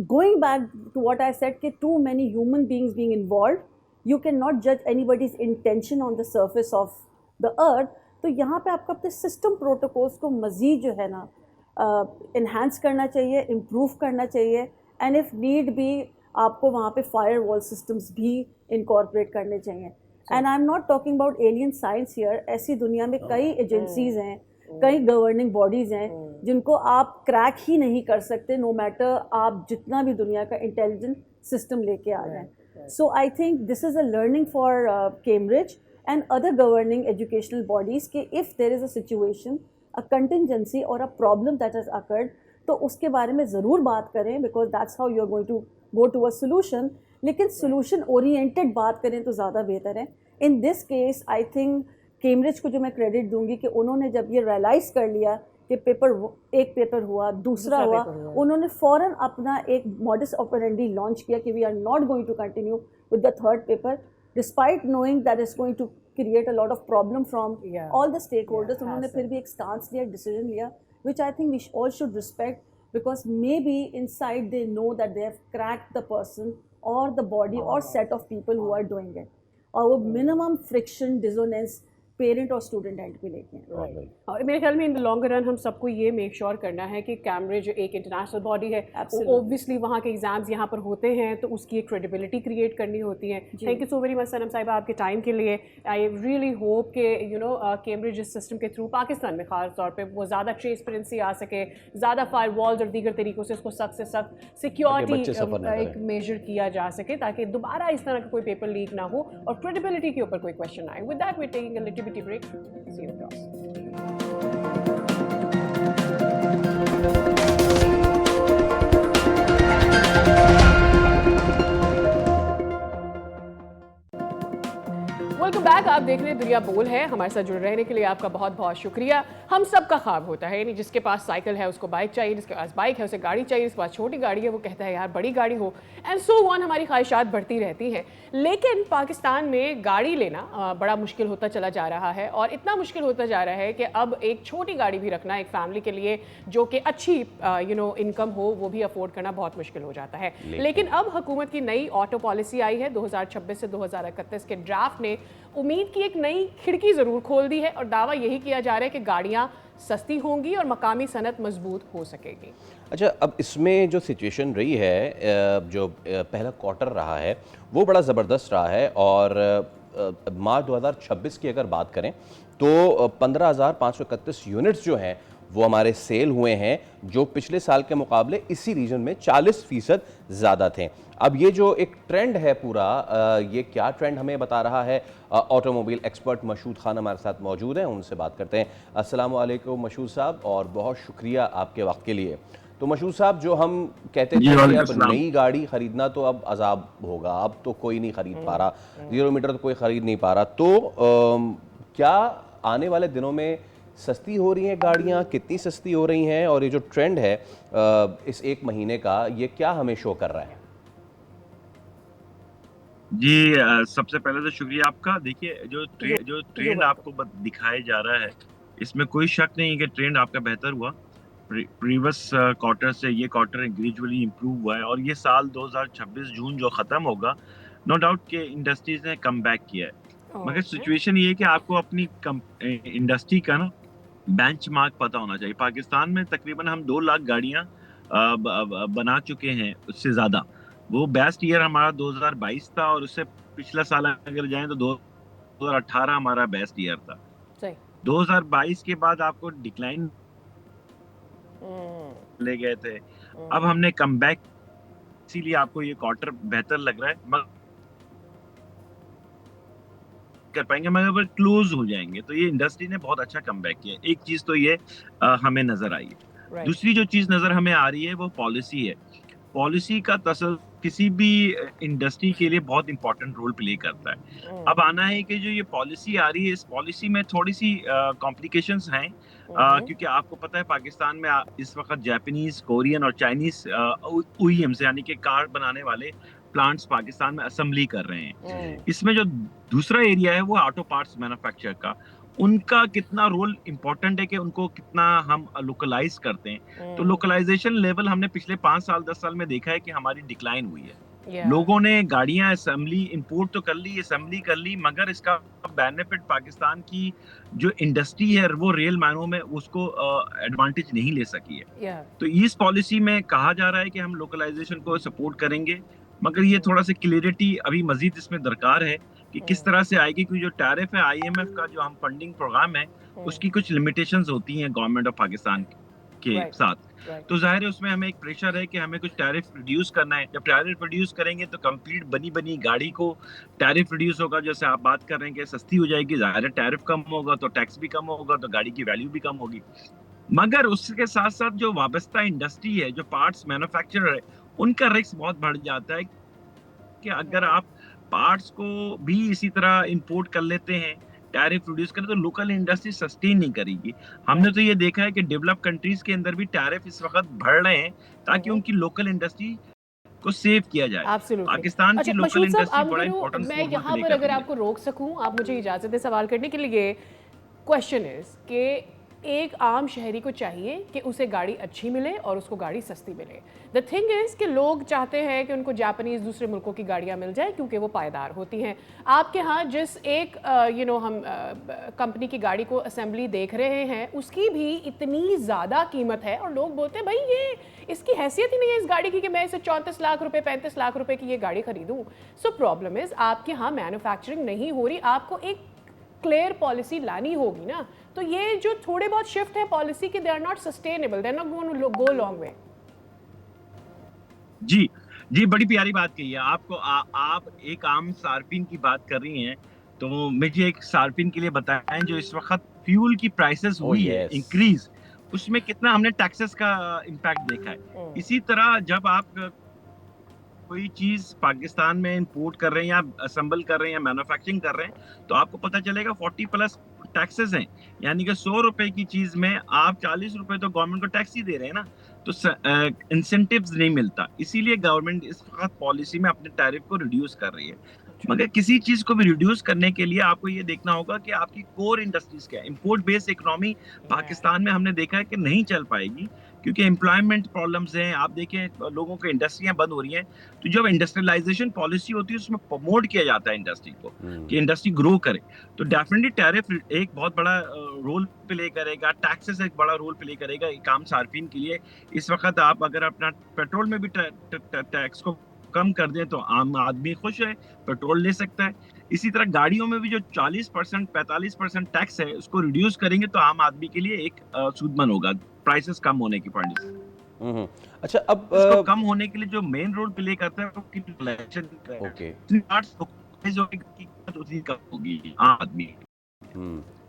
going back to what I said कि too many human beings being involved, you cannot judge anybody's intention on the surface of the earth. तो यहाँ पे आपको अपने सिस्टम प्रोटोकॉल्स को मज़ीद जो है ना इन्हांस करना चाहिए, इम्प्रूव करना चाहिए, एंड इफ़ नीड भी आपको वहाँ पे फायर वॉल सिस्टम्स भी इनकॉर्पोरेट करने चाहिए। And I am not talking about alien science here. ऐसी दुनिया में कई एजेंसीज हैं, कई गवर्निंग बॉडीज़ हैं जिनको आप क्रैक ही नहीं कर सकते, नो मैटर आप जितना भी दुनिया का इंटेलिजेंट सिस्टम लेके आ जाएं। So I think this is a learning for Cambridge and other governing educational bodies कि if there is a situation, a contingency और a problem that has occurred, तो उसके बारे में ज़रूर बात करें, because that's how you are going to go to a solution. लेकिन सोल्यूशन ओरिएंटेड बात करें तो ज़्यादा बेहतर है। In this case I think Cambridge को जो मैं क्रेडिट दूंगी कि उन्होंने जब ये रियलाइज़ कर लिया कि एक पेपर हुआ, दूसरा हुआ, उन्होंने फ़ौरन अपना एक मॉडस ऑपरेंडी लॉन्च किया कि we are not going to continue with the third paper despite knowing that is going to create a lot of problem from all the stakeholders. उन्होंने फिर भी एक स्टांस लिया, एक डिसीजन लिया, which I think we all should respect, because maybe inside they know that they have cracked the person or the body or set of people who are doing it, और वो minimum friction dissonance पेरेंट और स्टूडेंट एंड पे लेके हैं। और मेरे ख्याल में इन द लॉन्ग रन हम सबको ये मेक श्योर करना है कि कैम्ब्रिज एक इंटरनेशनल बॉडी है, ऑब्वियसली वहाँ के एग्जाम्स यहाँ पर होते हैं तो उसकी एक क्रेडिबिलिटी क्रिएट करनी होती है। Thank you so very much Sanam साहिबा आपके टाइम के लिए। आई रियली होप कि यू नो कैम्ब्रिज इस सिस्टम के थ्रू पाकिस्तान में खास तौर पर वो ज़्यादा ट्रांसपेरेंसी आ सके, ज़्यादा फायर वॉल्स और दीगर तरीक़ों से उसको सख्त से सख्त सिक्योरिटी एक मेजर किया जा सके ताकि दोबारा इस तरह का कोई पेपर लीक ना हो और क्रेडिबिलिटी के ऊपर कोई क्वेश्चन आए। With that we are taking a little bit break. See you across. Welcome back. आप देख रहे हैं दुनिया बोल है। हमारे साथ जुड़े रहने के लिए आपका बहुत बहुत शुक्रिया। हम सब का ख्वाब होता है, यानी जिसके पास साइकिल है उसको बाइक चाहिए, जिसके पास बाइक है उसे गाड़ी चाहिए, जिसके पास छोटी गाड़ी है वो कहता है यार बड़ी गाड़ी हो, एंड सो ऑन। हमारी ख्वाहिशात बढ़ती रहती हैं, लेकिन पाकिस्तान में गाड़ी लेना बड़ा मुश्किल होता चला जा रहा है और इतना मुश्किल होता जा रहा है कि अब एक छोटी गाड़ी भी रखना एक फैमिली के लिए जो कि अच्छी इनकम हो वो भी अफोर्ड करना बहुत मुश्किल हो जाता है। लेकिन अब हुकूमत की नई ऑटो पॉलिसी आई है 2026 से 2031 के ड्राफ्ट ने उम्मीद की एक नई खिड़की ज़रूर खोल दी है और दावा यही किया जा रहा है कि गाड़ियाँ सस्ती होंगी और मकामी सनत मजबूत हो सकेगी। अच्छा, अब इसमें जो सिचुएशन रही है, जो पहला क्वार्टर रहा है वो बड़ा ज़बरदस्त रहा है और मार्च 2026 की अगर बात करें तो 15,531 यूनिट्स जो हैं वो हमारे सेल हुए हैं, जो पिछले साल के मुकाबले इसी रीजन में 40% ज़्यादा थे। अब ये जो एक ट्रेंड है पूरा, ये क्या ट्रेंड हमें बता रहा है? ऑटोमोबाइल एक्सपर्ट मशहूद खान हमारे साथ मौजूद हैं, उनसे बात करते हैं। अस्सलाम वालेकुम मशहूद साहब, और बहुत शुक्रिया आपके वक्त के लिए। तो मशहूद साहब, जो हम कहते थे कि अब नई गाड़ी खरीदना तो अब अजाब होगा, अब तो कोई नहीं खरीद पा रहा, 0 मीटर तो कोई खरीद नहीं पा रहा, तो क्या आने वाले दिनों में सस्ती हो रही हैं गाड़ियाँ, कितनी सस्ती हो रही हैं, और ये जो ट्रेंड है इस एक महीने का, ये क्या हमें शो कर रहा है? जी, सबसे पहले तो शुक्रिया आपका। देखिए, जो ट्रेंड आपको दिखाया जा रहा है, इसमें कोई शक नहीं है कि ट्रेंड आपका बेहतर हुआ। प्रीवियस क्वार्टर से ये क्वार्टर ग्रेजुअली इम्प्रूव हुआ है और ये साल 2026 जून जो ख़त्म होगा, नो डाउट कि इंडस्ट्रीज ने कम बैक किया है। मगर सिचुएशन ये है कि आपको अपनी इंडस्ट्री का ना बेंचमार्क पता होना चाहिए। पाकिस्तान में तकरीबन हम 2 लाख गाड़ियाँ बना चुके हैं, उससे ज़्यादा। वो बेस्ट ईयर हमारा 2022 था और उससे पिछला साल अगर जाएं तो 2018 हमारा बेस्ट ईयर था। सही। 2022 के बाद आपको डिक्लाइन ले गए थे, अब हमने कम बैक, इसीलिए आपको ये क्वार्टर बेहतर लग रहा है, मगर कर पाएंगे, मगर क्लोज हो जाएंगे। तो ये इंडस्ट्री ने बहुत अच्छा कम बैक किया। एक चीज तो ये हमें नजर आई है। दूसरी जो चीज नजर हमें आ रही है वो पॉलिसी है। पॉलिसी का किसी भी इंडस्ट्री के लिए बहुत इंपॉर्टेंट रोल प्ले करता है। अब आना है कि जो ये पॉलिसी आ रही है, इस पॉलिसी में थोड़ी सी कॉम्प्लिकेशंस हैं, क्योंकि आपको पता है पाकिस्तान में इस वक्त जापानीज, कोरियन और चाइनीज OEMs यानी कि कार बनाने वाले प्लांट्स पाकिस्तान में असेंबली कर रहे हैं। इसमें जो दूसरा एरिया है वो ऑटो पार्ट्स मैन्युफैक्चर का, उनका कितना रोल इंपॉर्टेंट है कि उनको कितना हम लोकलाइज करते हैं। तो लोकलाइजेशन लेवल हमने पिछले 5 साल 10 साल में देखा है कि हमारी डिक्लाइन हुई है। लोगों ने गाड़ियां असेंबली इंपोर्ट तो कर ली, असेंबली कर ली, मगर इसका बेनिफिट पाकिस्तान की जो इंडस्ट्री है वो रियल मायनों में उसको एडवांटेज नहीं ले सकी है। तो इस पॉलिसी में कहा जा रहा है कि हम लोकलाइजेशन को सपोर्ट करेंगे, मगर ये थोड़ा सा क्लियरिटी अभी मजीद इसमें दरकार है कि किस तरह से आएगी, क्योंकि जो टैरिफ है IMF का जो हम फंडिंग प्रोग्राम है उसकी कुछ लिमिटेशंस होती हैं गवर्नमेंट ऑफ पाकिस्तान के साथ। तो जाहिर है उसमें हमें एक प्रेशर है कि हमें कुछ टैरिफ रिड्यूस करना है। जब टैरिफ रिड्यूस करेंगे तो कंप्लीट बनी गाड़ी को टैरिफ रिड्यूस होगा, जैसे आप बात कर रहे हैं कि सस्ती हो जाएगी, जाहिर है टैरिफ कम होगा तो टैक्स भी कम होगा, तो गाड़ी की वैल्यू भी कम होगी। मगर उसके साथ साथ जो वाबस्ता इंडस्ट्री है, जो पार्ट्स मैन्युफैक्चरर है, उनका रिस्क बहुत बढ़ जाता है कि अगर आप पार्ट्स को भी इसी तरह इंपोर्ट कर लेते हैं, टैरिफ रिड्यूस करें, तो लोकल इंडस्ट्री सस्टेन नहीं करेगी। हमने तो ये देखा है कि डेवलप कंट्रीज के अंदर भी टैरिफ इस वक्त बढ़ रहे हैं ताकि उनकी लोकल इंडस्ट्री को सेव किया जाए। पाकिस्तान की लोकल इंडस्ट्री बड़ा इंपॉर्टेंट। मैं यहाँ पर अगर आपको रोक सकूं, आप मुझे इजाजत दें सवाल करने के लिए। क्वेश्चन इज कि एक आम शहरी को चाहिए कि उसे गाड़ी अच्छी मिले और उसको गाड़ी सस्ती मिले। द थिंग इज़ कि लोग चाहते हैं कि उनको जापानीज़ दूसरे मुल्कों की गाड़ियाँ मिल जाए क्योंकि वो पायदार होती हैं। आपके यहाँ जिस एक हम कंपनी की गाड़ी को असेंबली देख रहे हैं उसकी भी इतनी ज़्यादा कीमत है और लोग बोलते हैं भाई ये इसकी हैसियत ही नहीं है इस गाड़ी की कि मैं इसे 34 लाख रुपए 35 लाख रुपए की ये गाड़ी खरीदूँ। सो प्रॉब्लम इज़ आपके यहाँ मैन्युफैक्चरिंग नहीं हो रही, आपको एक क्लियर पॉलिसी लानी होगी ना। तो ये जो थोड़े बहुत शिफ्ट है पॉलिसी के, they are not sustainable, they are not going to go long way. जी बड़ी प्यारी बात कही है आपको। आप एक आम सार्फिन की बात कर रही हैं, तो मुझे एक सार्फिन के लिए बताएं जो इस वक्त फ्यूल की प्राइसेस हुई है इंक्रीज, उसमें कितना हमने टैक्सेस का इम्पैक्ट देखा है। इसी तरह जब आप कोई चीज पाकिस्तान में इंपोर्ट कर रहे हैं या असेंबल कर रहे हैं या मैन्युफैक्चरिंग कर रहे हैं तो आपको पता चलेगा 40+ टैक्सेस हैं, यानी कि 100 रुपए की चीज में आप 40 रुपए तो गवर्नमेंट को टैक्स ही दे रहे हैं ना, तो इंसेंटिव्स नहीं मिलता। इसीलिए गवर्नमेंट इस वक्त पॉलिसी में अपने टैरिफ को रिड्यूस कर रही है। मगर किसी चीज को भी रिड्यूस करने के लिए आपको ये देखना होगा कि आपकी कोर इंडस्ट्रीज क्या है। इंपोर्ट बेस्ड इकोनॉमी पाकिस्तान में हमने देखा है कि नहीं चल पाएगी क्योंकि एम्प्लॉयमेंट प्रॉब्लम्स हैं। आप देखें लोगों की इंडस्ट्रियां बंद हो रही हैं, तो जब इंडस्ट्रियलाइजेशन पॉलिसी होती है उसमें प्रमोट किया जाता है इंडस्ट्री को कि इंडस्ट्री ग्रो करे, तो डेफिनेटली टैरिफ एक बहुत बड़ा रोल प्ले करेगा, टैक्सेस एक बड़ा रोल प्ले करेगा एक आम सार्फिन के लिए। इस वक्त आप अगर अपना पेट्रोल में भी टैक्स को कम कर दें तो आम आदमी खुश है, पेट्रोल ले सकता है। इसी तरह गाड़ियों में भी जो 40% 45% टैक्स है उसको रिड्यूस करेंगे तो आम आदमी के लिए एक सूदमन होगा प्राइसेस कम होने की पॉइंट से। अच्छा, अब इसको कम होने के लिए जो मेन रोल प्ले करता है वो इन्फ्लेशन होगी आम आदमी।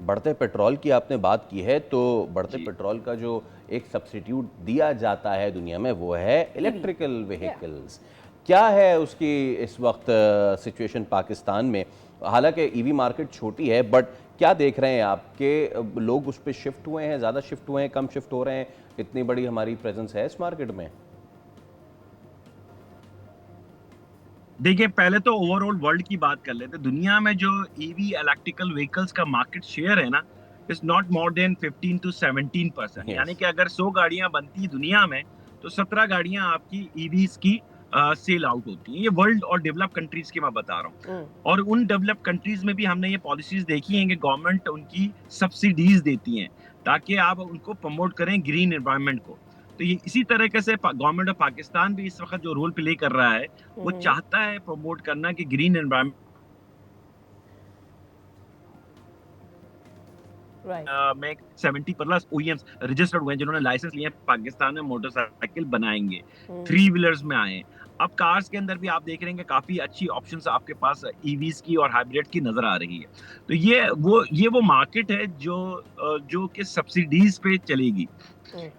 बढ़ते पेट्रोल की आपने बात की है, तो बढ़ते पेट्रोल का जो एक सब्स्टिट्यूट दिया जाता है दुनिया में वो है इलेक्ट्रिकल व्हीकल्स। क्या है उसकी इस वक्त सिचुएशन पाकिस्तान में? हालांकि ईवी मार्केट छोटी है, बट क्या देख रहे हैं आप कि लोग उस पर शिफ्ट हुए हैं, ज़्यादा शिफ्ट हुए हैं, कम शिफ्ट हो रहे हैं? इतनी बड़ी हमारी प्रेजेंस है इस मार्केट में? देखिए पहले तो ओवरऑल वर्ल्ड की बात कर लेते हैं। दुनिया में जो ईवी इलेक्ट्रिकल व्हीकल्स का मार्केट शेयर है ना, is not more than 15 to 17%। यानी कि अगर 100 गाड़ियां बनती दुनिया में तो 17 गाड़ियां आपकी ईवीज की सेल आउट होती हैं। ये वर्ल्ड और डेवलप कंट्रीज की मैं बता रहा हूँ। और उन डेवलप कंट्रीज में भी हमने ये पॉलिसीज देखी हैं कि गवर्नमेंट उनकी सब्सिडीज देती हैं ताकि आप उनको प्रमोट करें ग्रीन एनवायरनमेंट को। तो ये इसी तरीके से गवर्नमेंट ऑफ पाकिस्तान भी इस वक्त जो रोल प्ले कर रहा है वो चाहता है प्रमोट करना कि ग्रीन एनवायरनमेंट राइट में 70+ OEMs रजिस्टर्ड हुए हैं जिन्होंने लाइसेंस लिए हैं, पाकिस्तान में मोटरसाइकिल बनाएंगे, 3 व्हीलर्स में आए हैं। अब कार्स के अंदर भी आप देख रहे हैं कि काफी अच्छी ऑप्शंस आपके पास ईवीज की और हाइब्रिड की नजर आ रही है। तो ये वो मार्केट है जो कि सब्सिडीज पे चलेगी,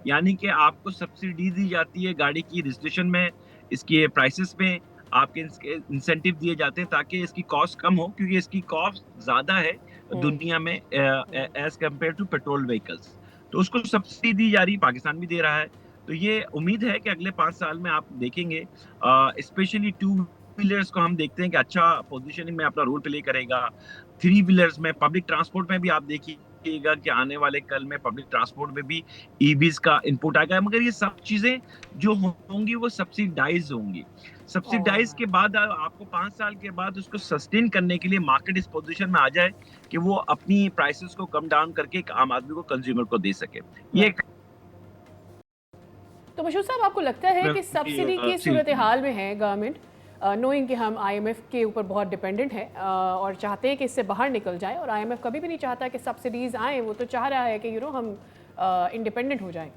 यानी कि आपको सब्सिडी दी जाती है गाड़ी की रजिस्ट्रेशन में, इसके प्राइसेस में आपके इंसेंटिव दिए जाते हैं ताकि इसकी कॉस्ट कम हो, क्योंकि इसकी कॉस्ट ज्यादा है दुनिया में as compare to petrol vehicles. तो उसको सब्सिडी दी जा रही, पाकिस्तान भी दे रहा है। तो ये उम्मीद है कि अगले 5 साल में आप देखेंगे, स्पेशली 2 व्हीलर्स को हम देखते हैं कि अच्छा पोजीशनिंग में अपना रोल प्ले करेगा। 3 व्हीलर्स में, पब्लिक ट्रांसपोर्ट में भी आप देखिएगा कि आने वाले कल में पब्लिक ट्रांसपोर्ट में भी ईवीज का इनपुट आएगा, मगर ये सब चीजें जो होंगी वो सब्सिडाइज होंगी। सब्सिडाइज के बाद आपको 5 साल के बाद उसको सस्टेन करने के लिए मार्केट इस पोजीशन में आ जाए कि वो अपनी प्राइसेस को कम डाउन करके एक आम आदमी को, कंज्यूमर को दे सके। ये तो मशहूर साहब, आपको लगता है कि सब्सिडी की सूरत हाल में है गवर्नमेंट, नोइंग कि हम IMF के ऊपर बहुत डिपेंडेंट हैं और चाहते हैं कि इससे बाहर निकल जाए, और IMF कभी भी नहीं चाहता कि सब्सिडीज आए, वो तो चाह रहा है कि हम इंडिपेंडेंट हो जाएं।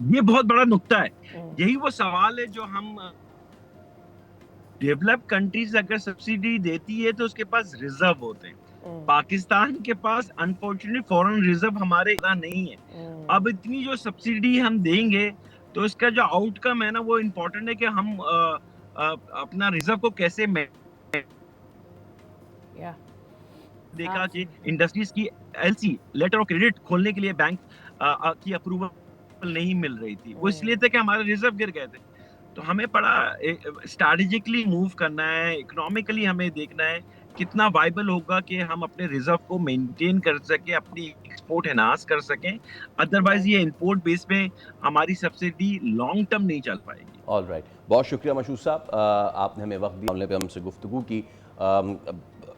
ये बहुत बड़ा नुक्ता है। यही वो सवाल है जो हम, डेवलप कंट्रीज अगर सब्सिडी देती है तो उसके पास रिजर्व होते हैं। पाकिस्तान के पास अनफॉर्चुनेटली फॉरेन रिजर्व हमारे इतना नहीं है। अब इतनी जो सब्सिडी हम देंगे तो इसका जो आउटकम है ना, वो इम्पोर्टेंट है कि हम अपना रिजर्व को कैसे देखा कि इंडस्ट्रीज की LC लेटर ऑफ क्रेडिट खोलने के लिए बैंक की अप्रूवल नहीं मिल रही थी। वो इसलिए थे कि हमारे रिजर्व गिर गए थे। तो हमें बड़ा स्ट्रैटेजिकली मूव करना है, इकोनॉमिकली हमें देखना है कितना वाइबल होगा कि हम अपने रिजर्व को मेंटेन कर सके, अपनी एक्सपोर्ट एनहांस कर सकें। अदरवाइज ये इंपोर्ट बेस पे हमारी सब्सिडी लॉन्ग टर्म नहीं चल पाएगी। ऑल राइट, बहुत शुक्रिया मशहूर साहब, आपने हमें वक्त दिया, मामले पे हमसे गुफ्तगू की।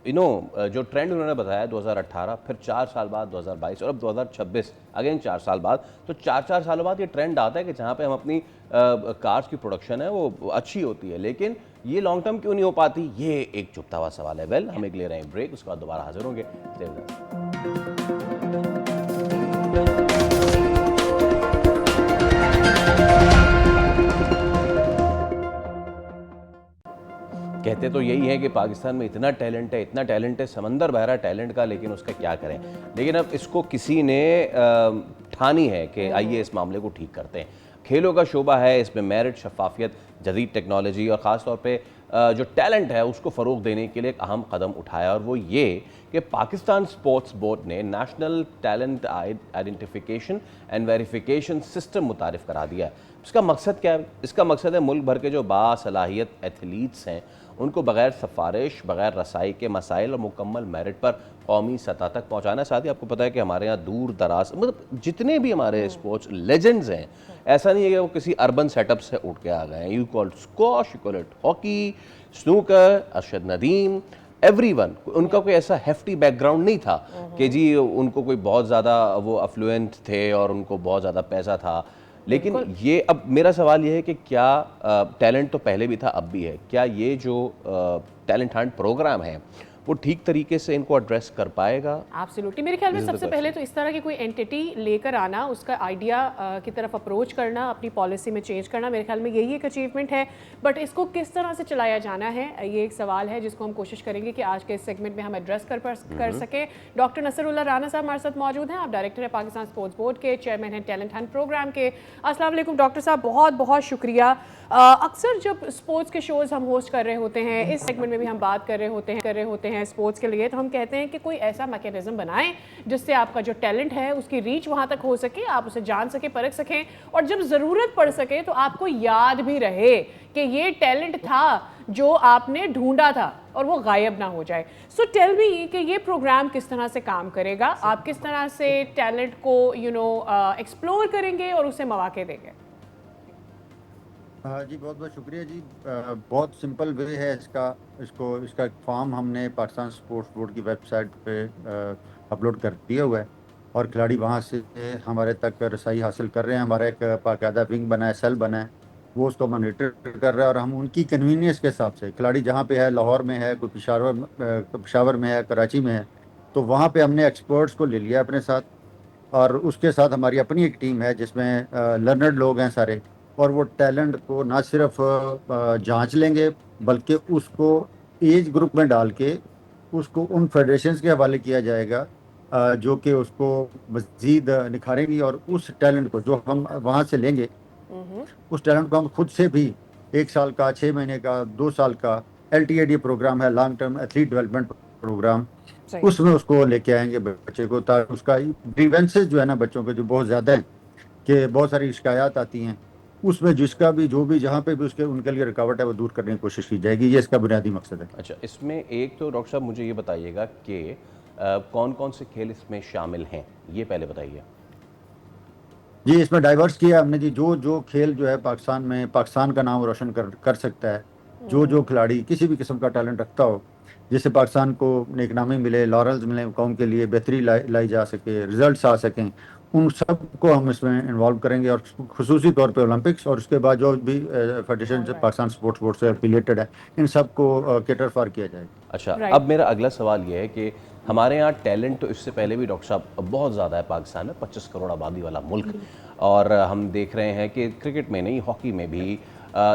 जो ट्रेंड उन्होंने बताया 2018, फिर 4 साल बाद 2022 और अब 2026, अगेन 4 साल बाद, तो 4 सालों बाद ये ट्रेंड आता है कि जहाँ पे हम अपनी कार्स की प्रोडक्शन है वो अच्छी होती है, लेकिन ये लॉन्ग टर्म क्यों नहीं हो पाती, ये एक चुभता हुआ सवाल है। वेल, हम एक ले रहे हैं ब्रेक, उसके बाद दोबारा हाजिर होंगे। Stay with us। कहते तो यही है कि पाकिस्तान में इतना टैलेंट है, समंदर बह रहा है टैलेंट का, लेकिन उसका क्या करें। लेकिन अब इसको किसी ने ठानी है कि आइए इस मामले को ठीक करते हैं। खेलों का शोबा है, इसमें मेरिट, शफाफियत, जदीद टेक्नोलॉजी और ख़ास तौर पे जो टैलेंट है उसको फ़रोग देने के लिए एक अहम कदम उठाया, और वो ये कि पाकिस्तान स्पोर्ट्स बोर्ड ने national talent identification and verification system मुतारिफ करा दिया है। इसका मकसद क्या है? इसका मकसद है मुल्क भर के जो बासलाहियत एथलीट्स हैं उनको बग़ैर सिफारिश, बग़ैर रसाई के मसाइल और मुकम्मल मेरिट पर कौमी सतह तक पहुँचाना। साथ ही आपको पता है कि हमारे यहाँ दूर दराज, मतलब जितने भी हमारे स्पोर्ट्स लेजेंड्स हैं, ऐसा नहीं है कि वो किसी अर्बन सेटअप से उठ के आ गए हैं। You call squash, you call it hockey, snooker, Arshad Nadeem, everyone, उनका कोई ऐसा हेफ्टी बैकग्राउंड नहीं था कि जी उनको कोई बहुत ज़्यादा वो अफ्लुएंट थे और उनको बहुत ज़्यादा पैसा था। लेकिन ये, अब मेरा सवाल ये है कि क्या टैलेंट तो पहले भी था, अब भी है, क्या ये जो टैलेंट हंट प्रोग्राम है वो ठीक तरीके से इनको एड्रेस कर पाएगा? एब्सोल्युटली। मेरे ख्याल में सबसे पहले तो इस तरह की कोई एंटिटी लेकर आना, उसका आइडिया की तरफ अप्रोच करना, अपनी पॉलिसी में चेंज करना, मेरे ख्याल में यही एक अचीवमेंट है। बट इसको किस तरह से चलाया जाना है, ये एक सवाल है जिसको हम कोशिश करेंगे कि आज के इस सेगमेंट में हम एड्रेस कर सकें। डॉक्टर नसरुल्लाह राना साहब हमारे साथ मौजूद हैं। आप डायरेक्टर है पाकिस्तान स्पोर्ट्स बोर्ड के, चेयरमैन हैं टैलेंट हंट प्रोग्राम के। अस्सलाम वालेकुम डॉक्टर साहब, बहुत बहुत शुक्रिया। अक्सर जब स्पोर्ट्स के शोज़ हम होस्ट कर रहे होते हैं, इस सेगमेंट में भी हम बात कर रहे होते हैं स्पोर्ट्स के लिए, तो हम कहते हैं कि कोई ऐसा मैकेनिज्म बनाएं जिससे आपका जो टैलेंट है उसकी रीच वहाँ तक हो सके, आप उसे जान सके, परख सकें, और जब ज़रूरत पड़ सके तो आपको याद भी रहे कि ये टैलेंट था जो आपने ढूंढा था और वो गायब ना हो जाए। सो टेल मी कि ये प्रोग्राम किस तरह से काम करेगा, आप किस तरह से टैलेंट को एक्सप्लोर करेंगे और उसे मौके देंगे? जी बहुत बहुत शुक्रिया जी। बहुत सिंपल वे है इसका एक फॉर्म हमने पाकिस्तान स्पोर्ट्स बोर्ड की वेबसाइट पे अपलोड कर दिया हुआ है और खिलाड़ी वहाँ से हमारे तक रसाई हासिल कर रहे हैं। हमारा एक बाकायदा विंग बना है, सेल बना है, वो उसको मॉनिटर कर रहा है, और हम उनकी कन्वीनियंस के हिसाब से, खिलाड़ी जहाँ पे है, लाहौर में है, कोई पेशावर में है, कराची में है, तो वहाँ पे हमने एक्सपर्ट्स को ले लिया अपने साथ। और उसके साथ हमारी अपनी एक टीम है जिसमें लर्नर्ड लोग हैं सारे, और वो टैलेंट को ना सिर्फ जांच लेंगे, बल्कि उसको एज ग्रुप में डाल के उसको उन फेडरेशंस के हवाले किया जाएगा जो कि उसको मजीद निखारेंगी, और उस टैलेंट को जो हम वहाँ से लेंगे, उस टैलेंट को हम खुद से भी 1 साल का, 6 महीने का, 2 साल का LTAD प्रोग्राम है, long term athlete development programme, सही उसमें उसको लेके आएंगे बच्चे को, ताकि उसका ग्रीवेंसेस जो है ना बच्चों के, जो बहुत ज़्यादा है कि बहुत सारी शिकायत आती हैं, उसमें जिसका भी जो भी जहाँ पे भी उसके उनके लिए रुकावट है वो दूर करने की कोशिश की जाएगी। ये इसका बुनियादी मकसद है। अच्छा, इसमें एक तो डॉक्टर साहब मुझे ये बताइएगा कि कौन कौन से खेल इसमें शामिल हैं, ये पहले बताइए। जी, इसमें डाइवर्स किया हमने जी, जो जो खेल जो है पाकिस्तान में पाकिस्तान का नाम रोशन कर सकता है, जो जो खिलाड़ी किसी भी किस्म का टैलेंट रखता हो, जिससे पाकिस्तान को नेकनामी मिले, लॉरल्स मिले, कौम के लिए बेहतरी लाई जा सके, रिजल्ट्स आ सकें, उन सब को हम इसमें इन्वॉल्व करेंगे, और खुसूसी तौर पे ओलंपिक्स, और उसके बाद जो भी फेडरेशन पाकिस्तान स्पोर्ट्स बोर्ड से एफिलिएटेड है, इन सब को केटर फॉर किया जाएगा। अच्छा, Right. अब मेरा अगला सवाल ये है कि हमारे यहाँ टैलेंट तो इससे पहले भी डॉक्टर साहब बहुत ज़्यादा है पाकिस्तान में, 25 करोड़ आबादी वाला मुल्क, और हम देख रहे हैं कि क्रिकेट में नहीं, हॉकी में भी,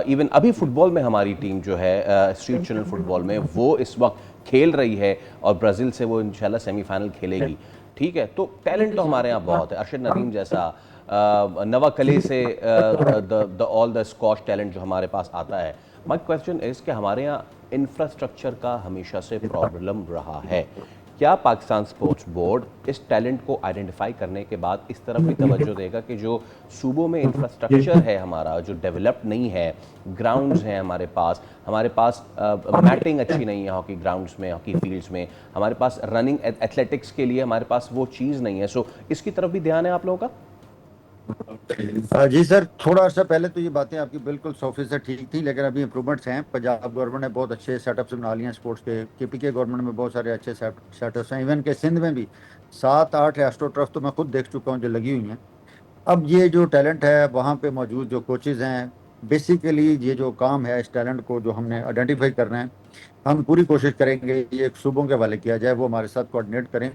इवन अभी फुटबॉल में हमारी टीम जो है स्ट्रीट चैनल फुटबॉल में वो इस वक्त खेल रही है, और ब्राज़ील से वो इंशाल्लाह सेमीफाइनल खेलेगी। ठीक है, तो टैलेंट तो हमारे यहाँ बहुत है, अरशद नदीम जैसा, नवाकली से the all the squash talent जो हमारे पास आता है। माय क्वेश्चन इज कि हमारे यहाँ इंफ्रास्ट्रक्चर का हमेशा से प्रॉब्लम रहा है। क्या पाकिस्तान स्पोर्ट्स बोर्ड इस टैलेंट को आइडेंटिफाई करने के बाद इस तरफ भी तवज्जो देगा कि जो सूबों में इंफ्रास्ट्रक्चर है हमारा जो डेवलप्ड नहीं है, ग्राउंड्स हैं हमारे पास मैटिंग अच्छी नहीं है हॉकी ग्राउंड्स में, हॉकी फील्ड्स में, हमारे पास रनिंग एथलेटिक्स के लिए हमारे पास वो चीज़ नहीं है, सो इसकी तरफ भी ध्यान है आप लोगों का? जी सर, थोड़ा अर्सा पहले तो ये बातें आपकी बिल्कुल 100% ठीक थी, लेकिन अभी इंप्रूवमेंट्स हैं। पंजाब गवर्नमेंट ने बहुत अच्छे सेटअप्स बना लिए हैं स्पोर्ट्स के, KPK गवर्नमेंट में बहुत सारे अच्छे सेटअप्स हैं, इवन के सिंध में भी 7-8 एस्ट्रो टर्फ तो मैं खुद देख चुका हूँ जो लगी हुई हैं। अब ये जो टैलेंट है वहाँ पे मौजूद जो कोचेज़ हैं, बेसिकली ये जो काम है इस टैलेंट को जो हमने आइडेंटिफाई करना है, हम पूरी कोशिश करेंगे ये सूबों के हवाले किया जाए, वो हमारे साथ कोऑर्डिनेट करें,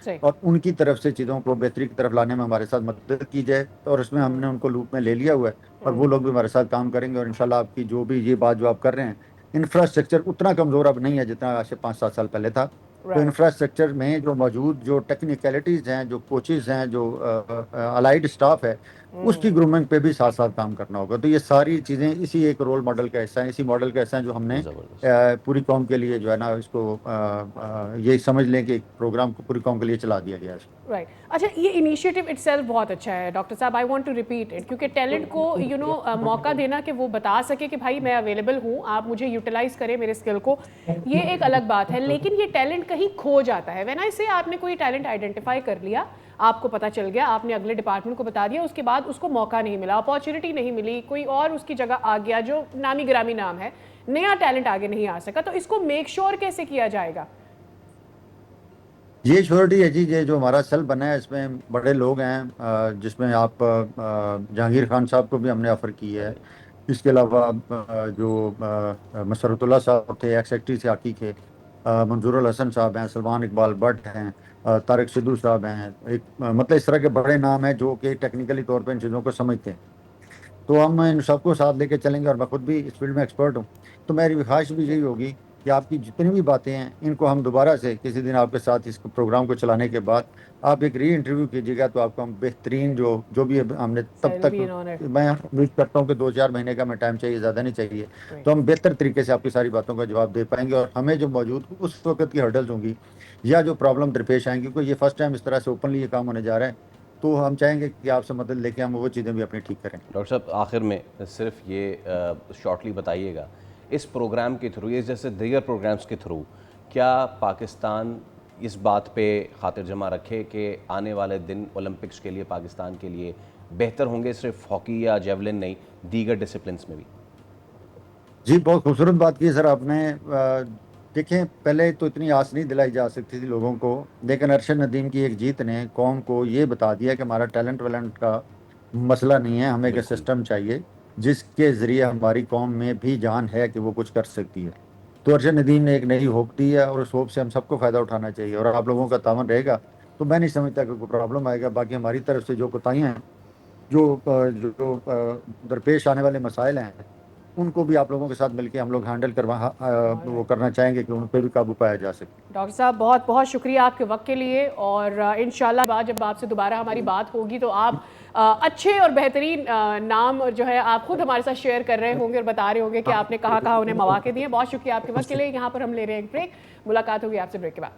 सही और उनकी तरफ से चीज़ों को बेहतरी की तरफ लाने में हमारे साथ मदद की जाए। और उसमें हमने उनको लूप में ले लिया हुआ है, और वो लोग भी हमारे साथ काम करेंगे, और इंशाल्लाह आपकी जो भी ये बात जो आप कर रहे हैं, इंफ्रास्ट्रक्चर उतना कमज़ोर अब नहीं है जितना आज से 5-7 साल पहले था। तो राइट इंफ्रास्ट्रक्चर में जो मौजूद जो टेक्निकलिटीज़ हैं, जो कोचेज़ हैं, जो अलाइड स्टाफ है, उसकी ग्रूमिंग पे भी साथ साथ काम करना होगा। तो ये सारी चीज़ें इसी एक रोल मॉडल का हिस्सा हैं, इसी मॉडल का हिस्सा है जो हमने ज़बरदस्त। पूरी कौम के लिए जो है ना इसको ये समझ लें कि एक प्रोग्राम को पूरी कौम के लिए चला दिया गया है। राइट अच्छा, ये इनिशिएटिव इटसेल्फ बहुत अच्छा है डॉक्टर साहब, I want to repeat it, क्योंकि टैलेंट को मौका देना कि वो बता सके कि भाई मैं अवेलेबल हूँ, आप मुझे यूटिलाइज करें मेरे स्किल को, ये एक अलग बात है। लेकिन ये टैलेंट कहीं खो जाता है। व्हेन आई से आपने कोई टैलेंट आइडेंटिफाई कर लिया, आपको पता चल गया, आपने अगले डिपार्टमेंट को बता दिया, उसके बाद उसको मौका नहीं मिला, अपॉर्चुनिटी नहीं मिली, कोई और उसकी जगह आ गया जो नामी गिरामी नाम है, नया टैलेंट आगे नहीं आ सका, तो इसको मेक श्योर कैसे किया जाएगा? ये श्योरिटी है जी, ये जो हमारा सेल बना है इसमें बड़े लोग हैं, जिसमें आप जहांगीर खान साहब को भी हमने ऑफर की है। इसके अलावा जो मसरतुल्लाह साहब थे, एक्स सेक्रेटरी थे हॉकी के, मंजूरुल हसन साहब हैं, सलमान इकबाल भट्ट हैं, तारिक सिद्धू साहब हैं, मतलब इस तरह के बड़े नाम हैं जो कि टेक्निकली तौर पे इन चीज़ों को समझते हैं। तो हम इन सबको साथ लेके चलेंगे, और मैं खुद भी इस फील्ड में एक्सपर्ट हूँ। तो मेरी ख्वाहिश भी यही होगी कि आपकी जितनी भी बातें हैं इनको हम दोबारा से किसी दिन आपके साथ इस प्रोग्राम को चलाने के बाद आप एक री इंटरव्यू कीजिएगा, तो आपको हम बेहतरीन जो भी हमने तब तक, मैं उम्मीद करता हूँ कि 2-4 महीने का मैं टाइम चाहिए, ज़्यादा नहीं चाहिए, तो हम बेहतर तरीके से आपकी सारी बातों का जवाब दे पाएंगे। और हमें जो मौजूद उस वक्त की हर्डल्स होंगी या जो प्रॉब्लम दरपेश आएंगी, क्योंकि ये फर्स्ट टाइम इस तरह से ओपनली ये काम होने जा रहा है, तो हम चाहेंगे कि आपसे मदद लेके हम वो चीज़ें भी अपनी ठीक करें। डॉक्टर साहब, आखिर में सिर्फ ये शॉर्टली बताइएगा, इस प्रोग्राम के थ्रू, ये जैसे दीगर प्रोग्राम्स के थ्रू, क्या पाकिस्तान इस बात पे खातिर जमा रखे कि आने वाले दिन ओलंपिक्स के लिए पाकिस्तान के लिए बेहतर होंगे, सिर्फ हॉकी या जेवलिन नहीं, दीगर डिसिप्लिन्स में भी? जी, बहुत खूबसूरत बात की सर आपने। देखें, पहले तो इतनी आस नहीं दिलाई जा सकती थी लोगों को, लेकिन अरशद नदीम की एक जीत ने कौम को ये बता दिया कि हमारा टैलेंट वैलेंट का मसला नहीं है, हमें एक सिस्टम चाहिए। जिसके ज़रिए हमारी कौम में भी जान है कि वो कुछ कर सकती है। तो अरशद नदीम ने एक नई होप दी है और उस होप से हम सबको फ़ायदा उठाना चाहिए, और आप लोगों का तावन रहेगा तो मैं नहीं समझता कि कोई प्रॉब्लम आएगा। बाकी हमारी तरफ से जो कोताहियाँ हैं, जो दरपेश आने वाले मसाइल हैं, उनको भी आप लोगों के साथ मिलकर हम लोग हैंडल वो करना चाहेंगे कि उन पर भी काबू पाया जा सके। डॉक्टर साहब बहुत बहुत शुक्रिया आपके वक्त के लिए, और इंशाल्लाह बाद जब आपसे दोबारा हमारी बात होगी तो आप अच्छे और बेहतरीन नाम जो है आप खुद हमारे साथ शेयर कर रहे होंगे और बता रहे होंगे कि आपने कहाँ कहाँ उन्हें मौके दिए। बहुत शुक्रिया आपके वक्त के लिए। यहाँ पर हम ले रहे हैं एक ब्रेक, मुलाकात होगी आपसे ब्रेक के बाद।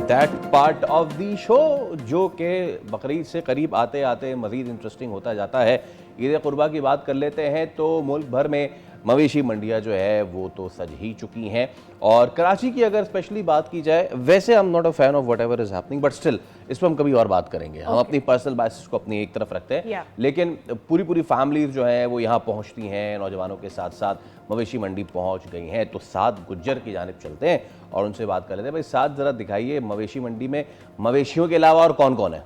That part of the show जो कि बकरीद से करीब आते आते मज़ीद इंटरेस्टिंग होता जाता है। ईद कुर्बा की बात कर लेते हैं तो मुल्क भर में मवेशी मंडियाँ जो है वो तो सज ही चुकी हैं, और कराची की अगर स्पेशली बात की जाए, वैसे I am not a fan of what ever is happening, but still इस पर हम कभी और बात करेंगे। हम अपनी पर्सनल बायसेस को अपनी एक तरफ रखते हैं, लेकिन पूरी फैमिलीज जो हैं वो यहाँ पहुँचती हैं, नौजवानों के साथ साथ मवेशी मंडी पहुँच गई हैं। तो साथ गुज्जर की जानिब चलते हैं और उनसे बात कर लेते हैं। भाई साथ ज़रा दिखाइए, मवेशी मंडी में मवेशियों के अलावा और कौन कौन है?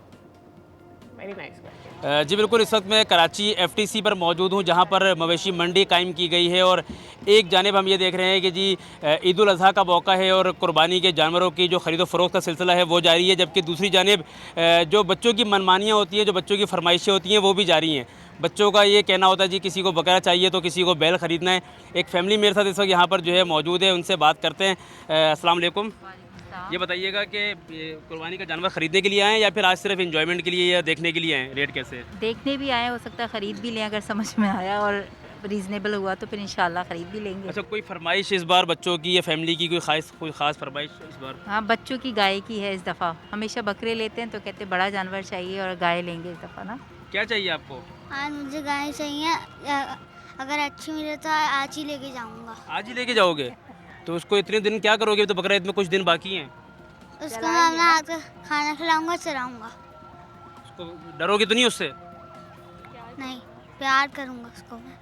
Very nice. जी बिल्कुल, इस वक्त मैं कराची एफटीसी पर मौजूद हूँ जहाँ पर मवेशी मंडी कायम की गई है, और एक जानिब हम ये देख रहे हैं कि जी ईद उल अज़हा का मौका है और कुर्बानी के जानवरों की जो ख़रीदो फ़रोख्त का सिलसिला है वो जारी है, जबकि दूसरी जानिब जो बच्चों की मनमानियाँ होती हैं, जो बच्चों की फरमाइशें होती हैं वो भी जारी हैं। बच्चों का ये कहना होता है जी किसी को बकरा चाहिए तो किसी को बैल ख़रीदना है। एक फ़ैमिली मेरे साथ इस वक्त यहाँ पर जो है मौजूद है, उनसे बात करते हैं। अस्सलाम वालेकुम। ये बताइएगा कि कुर्बानी का जानवर ख़रीदने के लिए आए हैं या फिर आज सिर्फ एंजॉयमेंट के लिए या देखने के लिए आए हैं? रेट कैसे है? देखने भी आए, हो सकता है ख़रीद भी लें, अगर समझ में आया और रीज़नेबल हुआ तो फिर इंशाल्लाह ख़रीद भी लेंगे। अच्छा, कोई फरमाइश इस बार बच्चों की या फैमिली की कोई ख़ास फरमाइश इस बार? हाँ, बच्चों की गाय की है इस दफ़ा। हमेशा बकरे लेते हैं तो कहते बड़ा जानवर चाहिए और गाय लेंगे इस दफ़ा ना। क्या चाहिए आपको? आज मुझे गाय चाहिए, अगर अच्छी मिले तो आज ही लेके जाऊंगा। आज ही लेके जाओगे? तो उसको इतने दिन क्या करोगे? तो बकरा ईद में कुछ दिन बाकी हैं। उसको मैं अपना हाथ का खाना खिलाऊंगा, चराऊंगा। उसको डरोगे तो नहीं उससे? नहीं, प्यार करूंगा उसको मैं।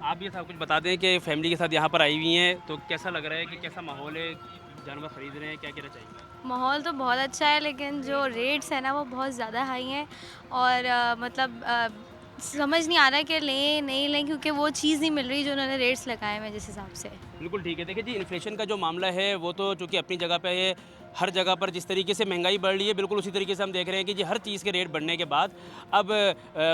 आप ये सब कुछ बता दें कि फैमिली के साथ यहाँ पर आई हुई हैं, तो कैसा लग रहा है कि कैसा माहौल है, जानवर ख़रीद रहे हैं, क्या कहना चाहिए? माहौल तो बहुत अच्छा है, लेकिन जो रेट्स है ना वो बहुत ज़्यादा हाई हैं, और मतलब समझ नहीं आ रहा कि लें नहीं लें, क्योंकि वो चीज़ नहीं मिल रही जो उन्होंने रेट्स लगाए हैं जिस हिसाब से। बिल्कुल ठीक है। देखिए जी, इन्फ्लेशन का जो मामला है वो तो चूँकि अपनी जगह पे है, हर जगह पर जिस तरीके से महंगाई बढ़ रही है बिल्कुल उसी तरीके से हम देख रहे हैं कि जी हर चीज़ के रेट बढ़ने के बाद अब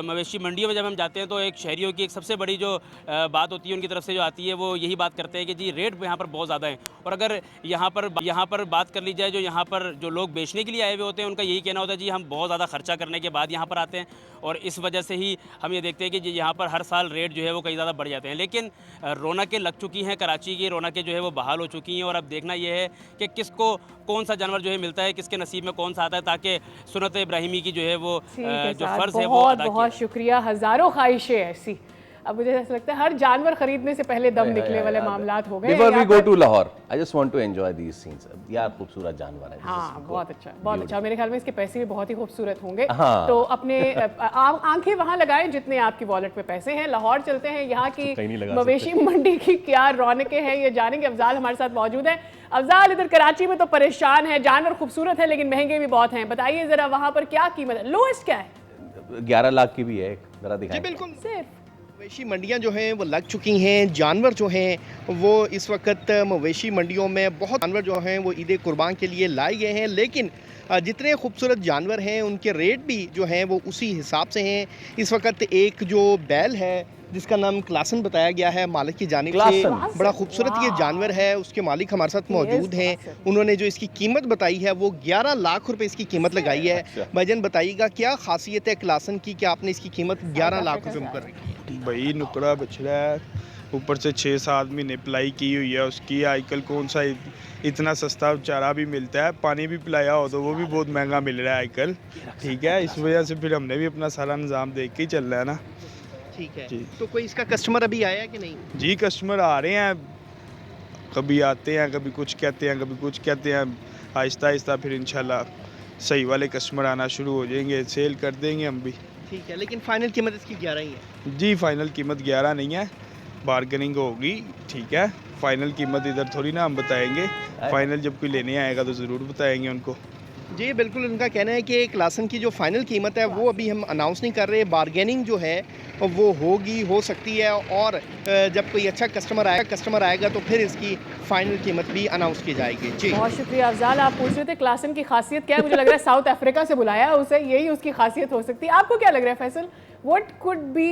मवेशी मंडियों में जब हम जाते हैं तो एक शहरियों की एक सबसे बड़ी जो बात होती है उनकी तरफ से जो आती है वो यही बात करते हैं कि जी रेट यहाँ पर बहुत ज़्यादा हैं। और अगर यहाँ पर बात कर ली जाए, जो यहाँ पर जो लोग बेचने के लिए आए हुए होते हैं उनका यही कहना होता है जी हम बहुत ज़्यादा खर्चा करने के बाद यहाँ पर आते हैं, और इस वजह से ही हम ये देखते हैं कि जी यहाँ पर हर साल रेट जो है वो कई ज़्यादा बढ़ जाते हैं। लेकिन रौनकें लग चुकी हैं, कराची की रौनकें जो है वो बहाल हो चुकी हैं, और अब देखना यह है कि किसको कौन सा जानवर जो है मिलता है, किसके नसीब में कौन सा आता है, ताकि सुन्नत इब्राहिमी की जो है वो जो फ़र्ज़ है वो अदा किया। बहुत शुक्रिया। हज़ारों ख्वाहिशें ऐसी, अब मुझे ऐसा लगता है हर जानवर खरीदने से पहले दम निकले वाले मामलात हो गए। Before we go to Lahore, I just want to enjoy these scenes. यार खूबसूरत जानवर है। हाँ, बहुत अच्छा, बहुत अच्छा। मेरे ख्याल में इसके पैसे भी बहुत ही खूबसूरत होंगे। हाँ। तो अपने आंखें वहाँ लगाएं जितने आपकी वॉलेट में पैसे हैं। लाहौर चलते हैं, यहाँ की मवेशी मंडी की क्या रौनकें हैं ये जानेंगे। अफजाल हमारे साथ मौजूद है। अफजाल, इधर कराची में तो परेशान है, जानवर खूबसूरत है लेकिन महंगे भी बहुत हैं, बताइए जरा वहाँ पर क्या कीमत है? लोएस्ट क्या है? 11 लाख की भी है, जरा दिखाएं। जी बिल्कुल, सिर्फ मवेशी मंडियां जो हैं वो लग चुकी हैं। जानवर जो हैं वो इस वक्त मवेशी मंडियों में बहुत जानवर जो हैं वो ईद कुर्बान के लिए लाए गए हैं, लेकिन जितने खूबसूरत जानवर हैं उनके रेट भी जो हैं वो उसी हिसाब से हैं। इस वक्त एक जो बैल है जिसका नाम क्लासन बताया गया है मालिक की जानिब से, बड़ा खूबसूरत ये जानवर है, उसके मालिक हमारे साथ मौजूद हैं। उन्होंने जो इसकी कीमत बताई है वो 11 लाख रुपए इसकी कीमत लगाई है। भाईजान बताइएगा क्या खासियत है क्लासन की कि आपने इसकी कीमत 11 लाख रुपए मुकर रखी है? भाई नुकड़ा बछड़ा है, ऊपर से 6-7 महीने पिलाई की हुई है उसकी। आजकल कौन सा इतना सस्ता चारा भी मिलता है, पानी भी पिलाया हो तो वो भी बहुत महंगा मिल रहा है आजकल। ठीक है, इस वजह से फिर हमने भी अपना सारा निज़ाम देख के ही चल रहा है ना। ठीक है, तो कोई इसका कस्टमर अभी आया कि नहीं? जी कस्टमर आ रहे हैं, कभी आते हैं, कभी कुछ कहते हैं, कभी कुछ कहते हैं। आहिस्ता आहिस्ता फिर इंशाल्लाह सही वाले कस्टमर आना शुरू हो जाएंगे, सेल कर देंगे हम भी। ठीक है, लेकिन फाइनल कीमत इसकी 11 ही है? जी फाइनल कीमत 11 नहीं है, बार्गेनिंग होगी। ठीक है, फाइनल कीमत इधर थोड़ी ना हम बताएंगे, फाइनल जब कोई लेने आएगा तो ज़रूर बताएंगे उनको। जी बिल्कुल, उनका कहना है कि क्लासन की जो फाइनल कीमत है वो अभी हम अनाउंस नहीं कर रहे, बारगेनिंग जो है वो होगी, हो सकती है, और जब कोई अच्छा कस्टमर आएगा तो फिर इसकी फाइनल कीमत भी अनाउंस की जाएगी। जी बहुत शुक्रिया अफजाल। आप पूछ रहे थे क्लासन की खासियत क्या है, मुझे लग रहा है साउथ अफ्रीका से बुलाया उसे, यही उसकी खासियत हो सकती है। आपको क्या लग रहा है फैसल, व्हाट कुड बी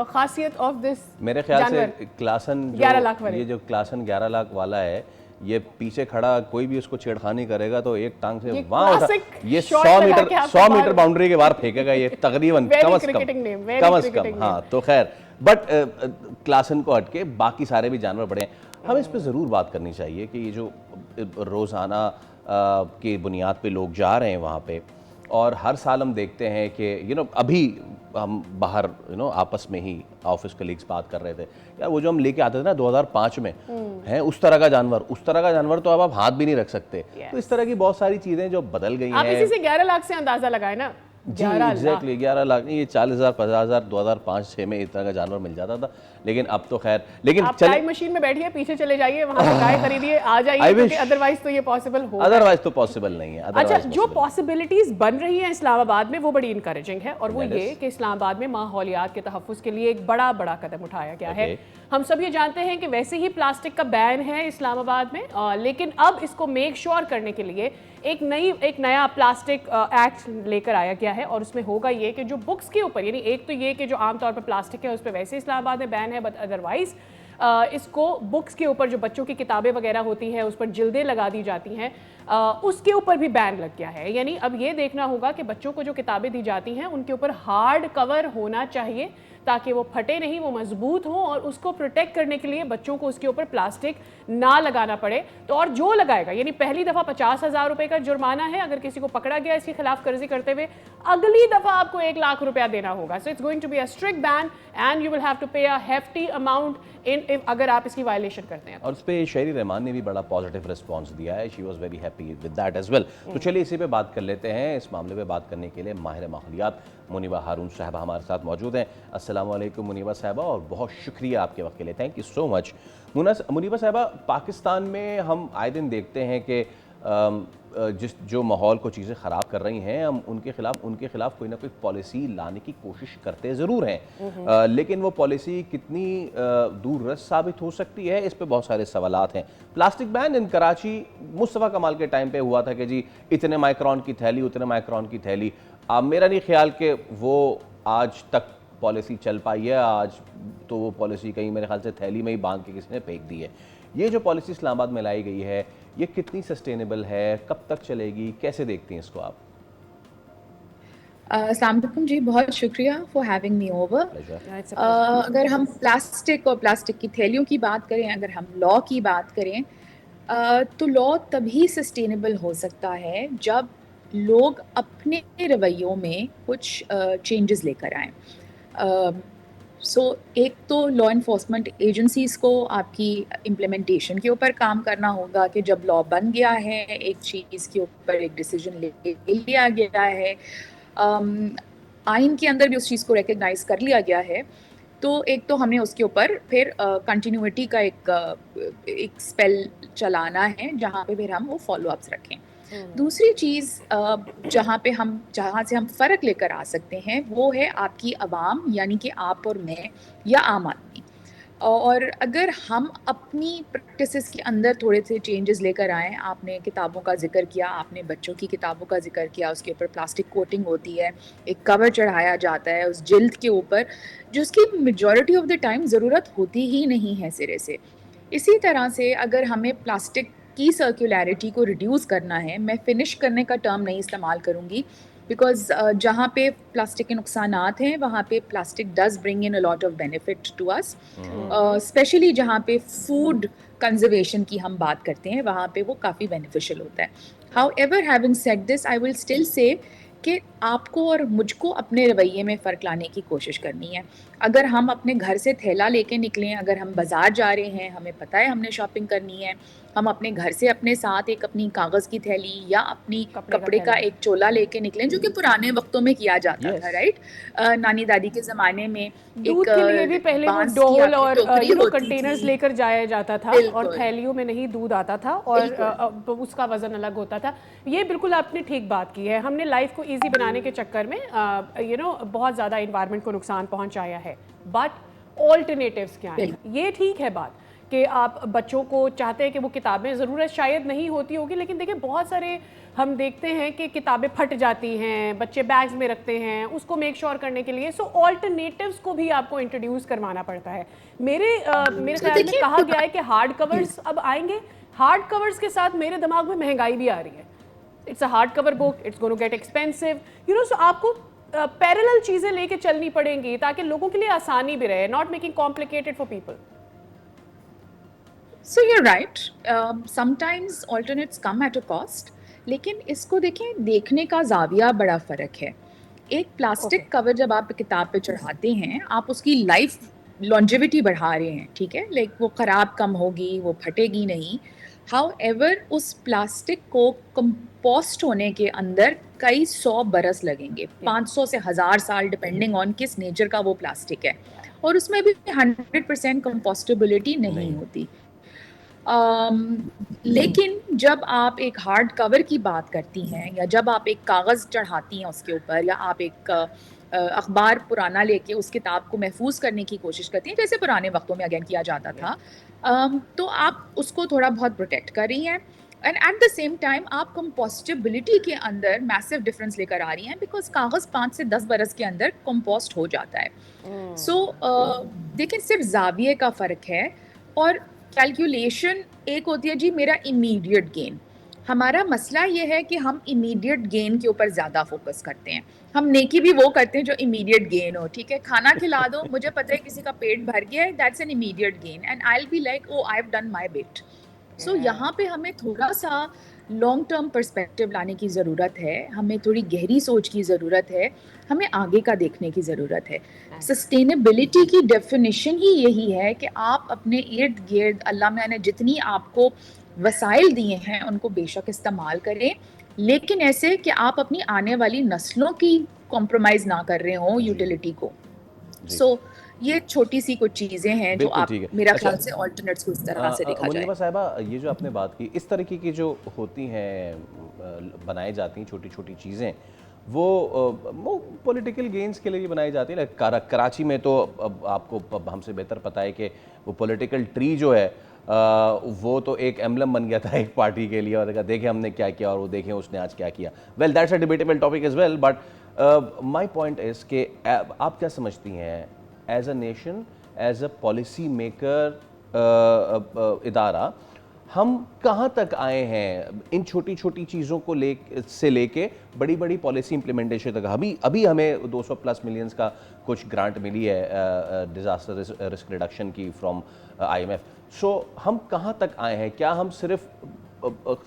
खासियत ऑफ दिस? मेरे ख्याल से क्लासन 11 लाख वाले, ये जो क्लासन 11 लाख वाला है, ये पीछे खड़ा कोई भी उसको छेड़खानी करेगा तो एक टांग से वहां उठा, ये 100 मीटर बाउंड्री के बाहर फेंकेगा ये तकरीबन, कम से कम। हाँ तो खैर, बट क्लासन को हटके बाकी सारे भी जानवर बड़े हैं। हम इस पे ज़रूर बात करनी चाहिए कि ये जो रोज़ाना की बुनियाद पे लोग जा रहे हैं वहाँ पे, और हर साल हम देखते हैं कि अभी हम बाहर आपस में ही ऑफिस कलीग्स बात कर रहे थे, यार वो जो हम लेके आते थे ना 2005 में, हैं उस तरह का जानवर तो अब आप हाथ भी नहीं रख सकते। तो इस तरह की बहुत सारी चीज़ें जो बदल गई हैं। आप इसी से 11 लाख से अंदाजा लगाए ना। जी एग्जैक्टली 11 लाख नहीं, ये 40,000 50,000 2005-06 में इस तरह का जानवर मिल जाता था, लेकिन अब तो खैर। लेकिन आप टाइम मशीन में बैठिए, पीछे चले जाइए, वहां से गाय खरीदिए, आ जाइए, क्योंकि अदरवाइज तो ये पॉसिबल हो, अदरवाइज तो पॉसिबल नहीं है। अच्छा, जो पॉसिबिलिटीज बन रही हैं इस्लामाबाद में वो बड़ी इंकरेजिंग है, और वो ये कि इस्लामाबाद में माहौलियात के तहफ़्फ़ुज़ के लिए एक बड़ा कदम उठाया गया है। हम सब ये जानते हैं कि वैसे ही प्लास्टिक का बैन है इस्लामाबाद में, लेकिन अब इसको मेक श्योर करने के लिए एक नया प्लास्टिक एक्ट लेकर आया गया है, और उसमें होगा ये कि जो बुक्स के ऊपर, यानी एक तो ये कि जो आमतौर पर प्लास्टिक है उस पर वैसे इस्लामाबाद में बैन है, बट अदरवाइज इसको बुक्स के ऊपर जो बच्चों की किताबें वगैरह होती हैं उस पर जिल्दें लगा दी जाती हैं, उसके ऊपर भी बैन लग गया है। यानी अब ये देखना होगा कि बच्चों को जो किताबें दी जाती हैं उनके ऊपर हार्ड कवर होना चाहिए ताकि वो फटे नहीं, वो मजबूत हो, और उसको प्रोटेक्ट करने के लिए बच्चों को उसके ऊपर प्लास्टिक ना लगाना पड़े। तो और जो लगाएगा, यानी पहली दफ़ा 50,000 रुपये का जुर्माना है अगर किसी को पकड़ा गया इसके खिलाफ कर्जी करते हुए, अगली दफ़ा आपको 1 लाख रुपया देना होगा। So it's going to be a strict ban and you will have to pay a hefty amount अगर आप इसकी वायलेशन करते हैं। और उस पर शहरी रहमान ने भी बड़ा पॉजिटिव रिस्पॉन्स दिया है, she was very happy with that as well. तो चलिए इसी पे बात कर लेते हैं। इस मामले पे बात करने के लिए माहिर माहौलियात मुनीबा हारून साहबा हमारे साथ मौजूद हैं। अस्सलाम वालेकुम मुनीबा साहबा, और बहुत शुक्रिया आपके वक्त के लिए, thank you so much. Muneeba साहबा, पाकिस्तान में हम आए दिन देखते हैं कि जो माहौल को चीज़ें ख़राब कर रही हैं, हम उनके खिलाफ कोई ना कोई पॉलिसी लाने की कोशिश करते ज़रूर हैं, लेकिन वो पॉलिसी कितनी दूररस साबित हो सकती है, इस पे बहुत सारे सवालात हैं। Plastic ban in Karachi Mustafa कमाल के टाइम पे हुआ था कि जी इतने माइक्रॉन की थैली, उतने माइक्रॉन की थैली। मेरा नहीं ख्याल कि वो आज तक पॉलिसी चल पाई है। आज तो वो पॉलिसी कहीं मेरे ख्याल से थैली में ही बांध के किसी ने फेंक दी है। ये जो पॉलिसी इस्लामाबाद में लाई गई है, ये कितनी सस्टेनेबल है, कब तक चलेगी, कैसे देखती हैं इसको आप? अस्सलाम वालेकुम जी, बहुत शुक्रिया फॉर हैविंग मी ओवर। अगर हम प्लास्टिक और प्लास्टिक की थैलियों की बात करें, अगर हम लॉ की बात करें, तो लॉ तभी सस्टेनेबल हो सकता है जब लोग अपने रवैयों में कुछ चेंजेस लेकर आएँ। एक तो लॉ इन्फोर्समेंट एजेंसीज़ को आपकी इम्प्लीमेंटेशन के ऊपर काम करना होगा कि जब लॉ बन गया है, एक चीज़ के ऊपर एक डिसीजन ले लिया गया है, आइन के अंदर भी उस चीज़ को रिकग्नाइज़ कर लिया गया है, तो एक तो हमें उसके ऊपर फिर कंटिन्यूटी का एक स्पेल चलाना है जहाँ पे फिर हम वो फॉलो अप्स रखें। दूसरी चीज़ जहाँ से हम फ़र्क लेकर आ सकते हैं वो है आपकी आवाम, यानी कि आप और मैं या आम आदमी। और अगर हम अपनी प्रैक्टिसेस के अंदर थोड़े से चेंजेस लेकर आएँ, आपने किताबों का जिक्र किया, आपने बच्चों की किताबों का जिक्र किया, उसके ऊपर प्लास्टिक कोटिंग होती है, एक कवर चढ़ाया जाता है उस जिल्द के ऊपर, जिसकी मेजॉरिटी ऑफ द टाइम ज़रूरत होती ही नहीं है सिरे से। इसी तरह से अगर हमें प्लास्टिक की सर्कुलैरिटी को रिड्यूस करना है, मैं फिनिश करने का टर्म नहीं इस्तेमाल करूँगी, बिकॉज जहाँ पे प्लास्टिक के नुकसानात हैं वहाँ पे plastic does bring in a lot of benefit to us, especially जहाँ पे फूड कंजर्वेशन की हम बात करते हैं वहाँ पे वो काफ़ी बेनिफिशियल होता है। However, having said this, I will still say कि आपको और मुझको अपने रवैये में फ़र्क लाने की कोशिश करनी है। अगर हम अपने घर से थैला लेके निकलें, अगर हम बाजार जा रहे हैं, हमें पता है हमने शॉपिंग करनी है, हम अपने घर से अपने साथ एक अपनी कागज़ की थैली या अपनी कपड़े का एक चोला लेके निकलें, जो कि पुराने वक्तों में किया जाता था, राइट? नानी दादी के ज़माने में दूध के लिए भी पहले वो बांस की डोल आपकी और टोकरी होती कंटेनर्स थी। लेकर जाया जाता था, और बिल्कुल। थैलियों में नहीं दूध आता था, और बिल्कुल। उसका वजन अलग होता था। ये बिल्कुल आपने ठीक बात की है। हमने लाइफ को इजी बनाने के चक्कर में बहुत ज़्यादा इन्वायरमेंट को नुकसान पहुंचाया है। बट ऑल्टरनेटिव्स क्या हैं? ये ठीक है बात कि आप बच्चों को चाहते हैं कि वो किताबें, ज़रूरत शायद नहीं होती होगी, लेकिन देखिए बहुत सारे हम देखते हैं कि किताबें फट जाती हैं, बच्चे बैग्स में रखते हैं, उसको मेक श्योर करने के लिए सो ऑल्टरनेटिव्स को भी आपको इंट्रोड्यूस करवाना पड़ता है। मेरे ख्याल में कहा गया है कि हार्ड कवर्स अब आएंगे। हार्ड कवर्स के साथ मेरे दिमाग में महंगाई भी आ रही है। It's a hard cover book, it's going to get expensive, so आपको पैरेलल चीज़ें लेके चलनी पड़ेंगी ताकि लोगों के लिए आसानी भी रहे, not making complicated for people. So you're right. Sometimes alternates come at a cost. लेकिन इसको देखें, देखने का जाविया बड़ा फ़र्क है। एक प्लास्टिक कवर जब आप किताब पे चढ़ाते हैं, आप उसकी लाइफ लॉन्जेविटी बढ़ा रहे हैं, ठीक है? लाइक वो ख़राब कम होगी, वो फटेगी नहीं। हाउएवर उस प्लास्टिक को कंपोस्ट होने के अंदर कई 100 बरस लगेंगे, 500 से 1000 साल, डिपेंडिंग ऑन किस नेचर का वो प्लास्टिक है, और उसमें भी 100% कंपोस्टेबिलिटी नहीं होती। लेकिन जब आप एक हार्ड कवर की बात करती हैं, या जब आप एक कागज़ चढ़ाती हैं उसके ऊपर, या आप एक अखबार पुराना लेके उस किताब को महफूज करने की कोशिश करती हैं, जैसे पुराने वक्तों में अगेन किया जाता था, तो आप उसको थोड़ा बहुत प्रोटेक्ट कर रही हैं, and eight the same time आप कंपोस्टेबिलिटी के अंदर मैसिव डिफरेंस लेकर आ रही हैं, बिकॉज कागज़ 5 से 10 बरस के अंदर कंपोस्ट हो जाता है। सो देखिए, सिर्फ जाविये का फ़र्क है, और कैलकुलेशन एक होती है जी मेरा इमीडिएट गेन। हमारा मसला ये है कि हम इमीडिएट गेन के ऊपर ज़्यादा फोकस करते हैं। हम नेकी भी वो करते हैं जो इमीडिएट गेन हो, ठीक है? खाना खिला दो, मुझे पता है किसी का पेट भर गया है, that's an immediate gain, and I will be like, oh I have done my bit. So यहाँ पे हमें थोड़ा सा लॉन्ग टर्म पर्सपेक्टिव लाने की ज़रूरत है, हमें थोड़ी गहरी सोच की ज़रूरत है, हमें आगे का देखने की ज़रूरत है। सस्टेनेबिलिटी की डेफिनेशन ही यही है कि आप अपने इर्द गिर्द अल्लाह ने जितनी आपको वसाइल दिए हैं उनको बेशक इस्तेमाल करें, लेकिन ऐसे कि आप अपनी आने वाली नस्लों की कॉम्प्रोमाइज़ ना कर रहे हों यूटिलिटी को। सो ये छोटी सी कुछ चीज़ें हैं जो आप मेरा ख्याल से ऑल्टरनेट्स को इस तरह से देखा जाए। मुनीबा साहिबा, ये जो आपने बात की, इस तरीके की जो होती हैं, बनाई जाती हैं छोटी छोटी चीज़ें, वो पॉलिटिकल गेंस के लिए बनाई जाती है। कराची में तो अब आपको हमसे बेहतर पता है कि वो पॉलिटिकल ट्री जो है वो तो एक एम्बलम बन गया था एक पार्टी के लिए, और देखें हमने क्या किया और वो देखें उसने आज क्या किया। Well, that's a debatable topic as well, but my point is कि आप क्या समझती हैं as a nation, as a policy maker इदारा, हम कहाँ तक आए हैं इन छोटी छोटी चीज़ों को लेके बड़ी बड़ी पॉलिसी इम्प्लीमेंटेशन तक? अभी हमें 200+ मिलियंस का कुछ ग्रांट मिली है डिज़ास्टर रिस्क रिडक्शन की फ्रॉम IMF। सो हम कहाँ तक आए हैं? क्या हम सिर्फ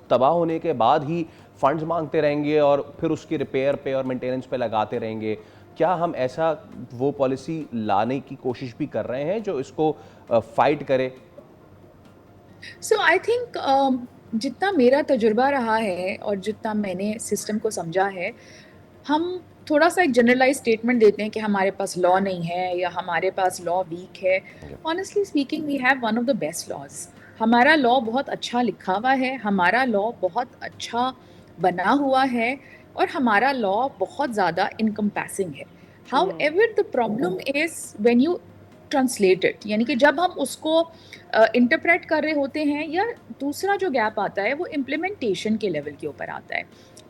तबाह होने के बाद ही फंड्स मांगते रहेंगे और फिर उसकी रिपेयर पे और मेंटेनेंस पे लगाते रहेंगे? क्या हम ऐसा वो पॉलिसी लाने की कोशिश भी कर रहे हैं जो इसको फाइट करे? सो आई थिंक जितना मेरा तजुर्बा रहा है और जितना मैंने सिस्टम को समझा है, हम थोड़ा सा एक जनरलाइज स्टेटमेंट देते हैं कि हमारे पास लॉ नहीं है या हमारे पास लॉ वीक है। Honestly speaking, we have one of the best laws. हमारा लॉ बहुत अच्छा लिखा हुआ है, हमारा लॉ बहुत अच्छा बना हुआ है, और हमारा लॉ बहुत ज़्यादा इनकम्पैसिंग है। However the problem is when you translate it, यानी कि जब हम उसको इंटरप्रेट कर रहे होते हैं, या दूसरा जो गैप आता है वो इम्प्लीमेंटेशन के लेवल के ऊपर आता है,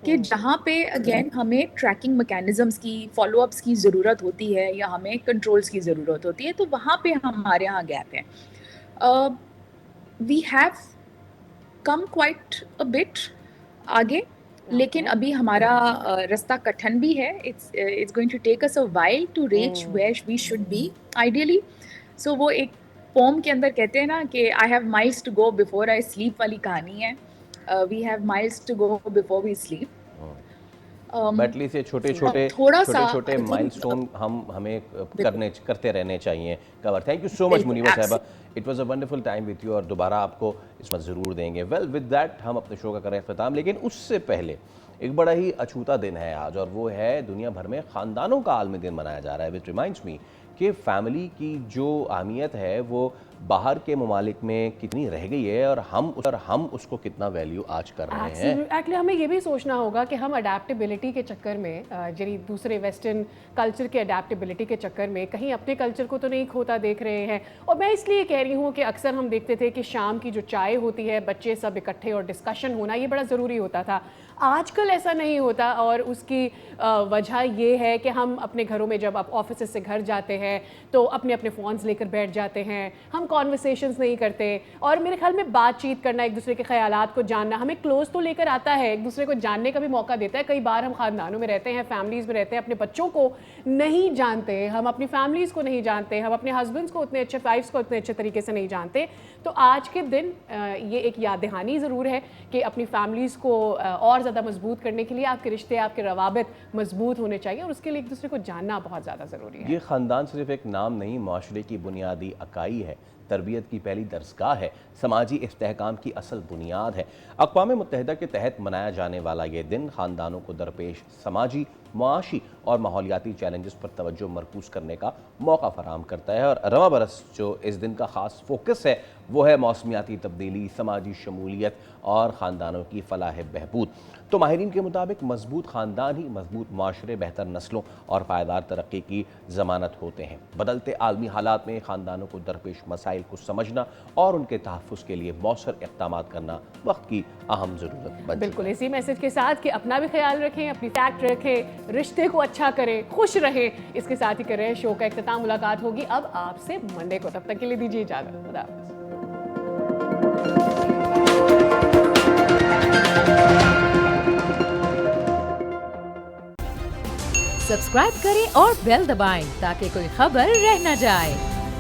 कि जहाँ पे अगेन हमें ट्रैकिंग मैकेनिज़म्स की, फॉलोअप्स की ज़रूरत होती है, या हमें कंट्रोल्स की ज़रूरत होती है, तो वहाँ पे हमारे यहाँ गैप है। We have come quite a bit आगे, लेकिन अभी हमारा रास्ता कठिन भी है। It's going to take us a while to reach where we should be ideally. So वो एक पोम के अंदर कहते हैं ना कि I have miles to go before I sleep वाली कहानी है। We have miles to go before we sleep. But least ये छोटे छोटे माइलस्टोन हमें करते रहने चाहिए cover. Thank you so much Muniba साहिबा, it was a wonderful time with you और दोबारा आपको इस वक्त ज़रूर देंगे। वेल विद दैट हम अपने शो का करें अख्ताम, लेकिन उससे पहले एक बड़ा ही अछूता दिन है आज और वो है दुनिया भर में ख़ानदानों का आलमी दिन मनाया जा रहा है। विच रिमाइंड्स मी कि फ़ैमिली की जो अहमियत है वो बाहर के ममालिक में कितनी रह गई है और हम उसको कितना वैल्यू आज कर रहे हैं। एक्चुअली हमें ये भी सोचना होगा कि हम अडेप्टेबिलिटी के चक्कर में यानी दूसरे वेस्टर्न कल्चर के अडेप्टेबिलिटी के चक्कर में कहीं अपने कल्चर को तो नहीं खोता देख रहे हैं। और मैं इसलिए कह रही हूँ कि अक्सर हम देखते थे कि शाम की जो चाय होती है, बच्चे सब इकट्ठे और डिस्कशन होना ये बड़ा ज़रूरी होता था। आजकल ऐसा नहीं होता और उसकी वजह ये है कि हम अपने घरों में जब आप ऑफिस से घर जाते हैं तो अपने अपने फ़ोन्स लेकर बैठ जाते हैं, हम कॉन्वर्सेशंस नहीं करते और मेरे ख्याल में बातचीत करना, एक दूसरे के ख्यालात को जानना हमें क्लोज तो लेकर आता है, एक दूसरे को जानने का भी मौका देता है। कई बार हम ख़ानदानों में रहते हैं, फैमिलीज़ में रहते हैं, अपने बच्चों को नहीं जानते, हम अपनी फैमिलीज़ को नहीं जानते, हम अपने हस्बैंड्स को उतने अच्छे, वाइफ्स को उतने अच्छे तरीके से नहीं जानते। तो आज के दिन ये एक याद दहानी ज़रूर है कि अपनी फैमिलीज़ को और ज़्यादा मजबूत करने के लिए आपके रिश्ते, आपके रवाबित मजबूत होने चाहिए और उसके लिए एक दूसरे को जानना बहुत ज़्यादा ज़रूरी है। ये ख़ानदान सिर्फ एक नाम नहीं, माशरे की बुनियादी अकाई है, तरबियत की पहली दरसगाह है, समाजी इस्तेहकाम की असल बुनियाद है। अक़वाम मुत्तहिदा के तहत मनाया जाने वाला ये दिन ख़ानदानों को दरपेश समाजी, मुआशी और माहौलियाती चैलेंजेस पर तवज्जो मरकूज़ करने का मौका फ़राहम करता है। और रवां बरस जो इस दिन का ख़ास फोकस है वो है मौसमियाती तब्दीली, समाजी शमूलियत और ख़ानदानों की फलाह बहबूद। तो माहिरीन के मुताबिक मजबूत ख़ानदान ही मजबूत माशरे, बेहतर नस्लों और पायदार तरक्की की ज़मानत होते हैं। बदलते आलमी हालात में ख़ानदानों को दरपेश मसाइल को समझना और उनके तहफ़्फ़ुज़ के लिए मौसर इक़दाम करना वक्त की अहम ज़रूरत बन। बिल्कुल इसी मैसेज के साथ कि अपना भी ख्याल रखें, अपनी टैक्ट रखें, रिश्ते को अच्छा करें, खुश रहें। इसके साथ ही कर रहे हैं शो का इख्तिताम। मुलाकात होगी अब आपसे मंडे को, तब तक के लिए दीजिए इजाज़त। खुदा हाफ़िज़। सब्सक्राइब करें और बेल दबाएं ताकि कोई खबर रह न जाए।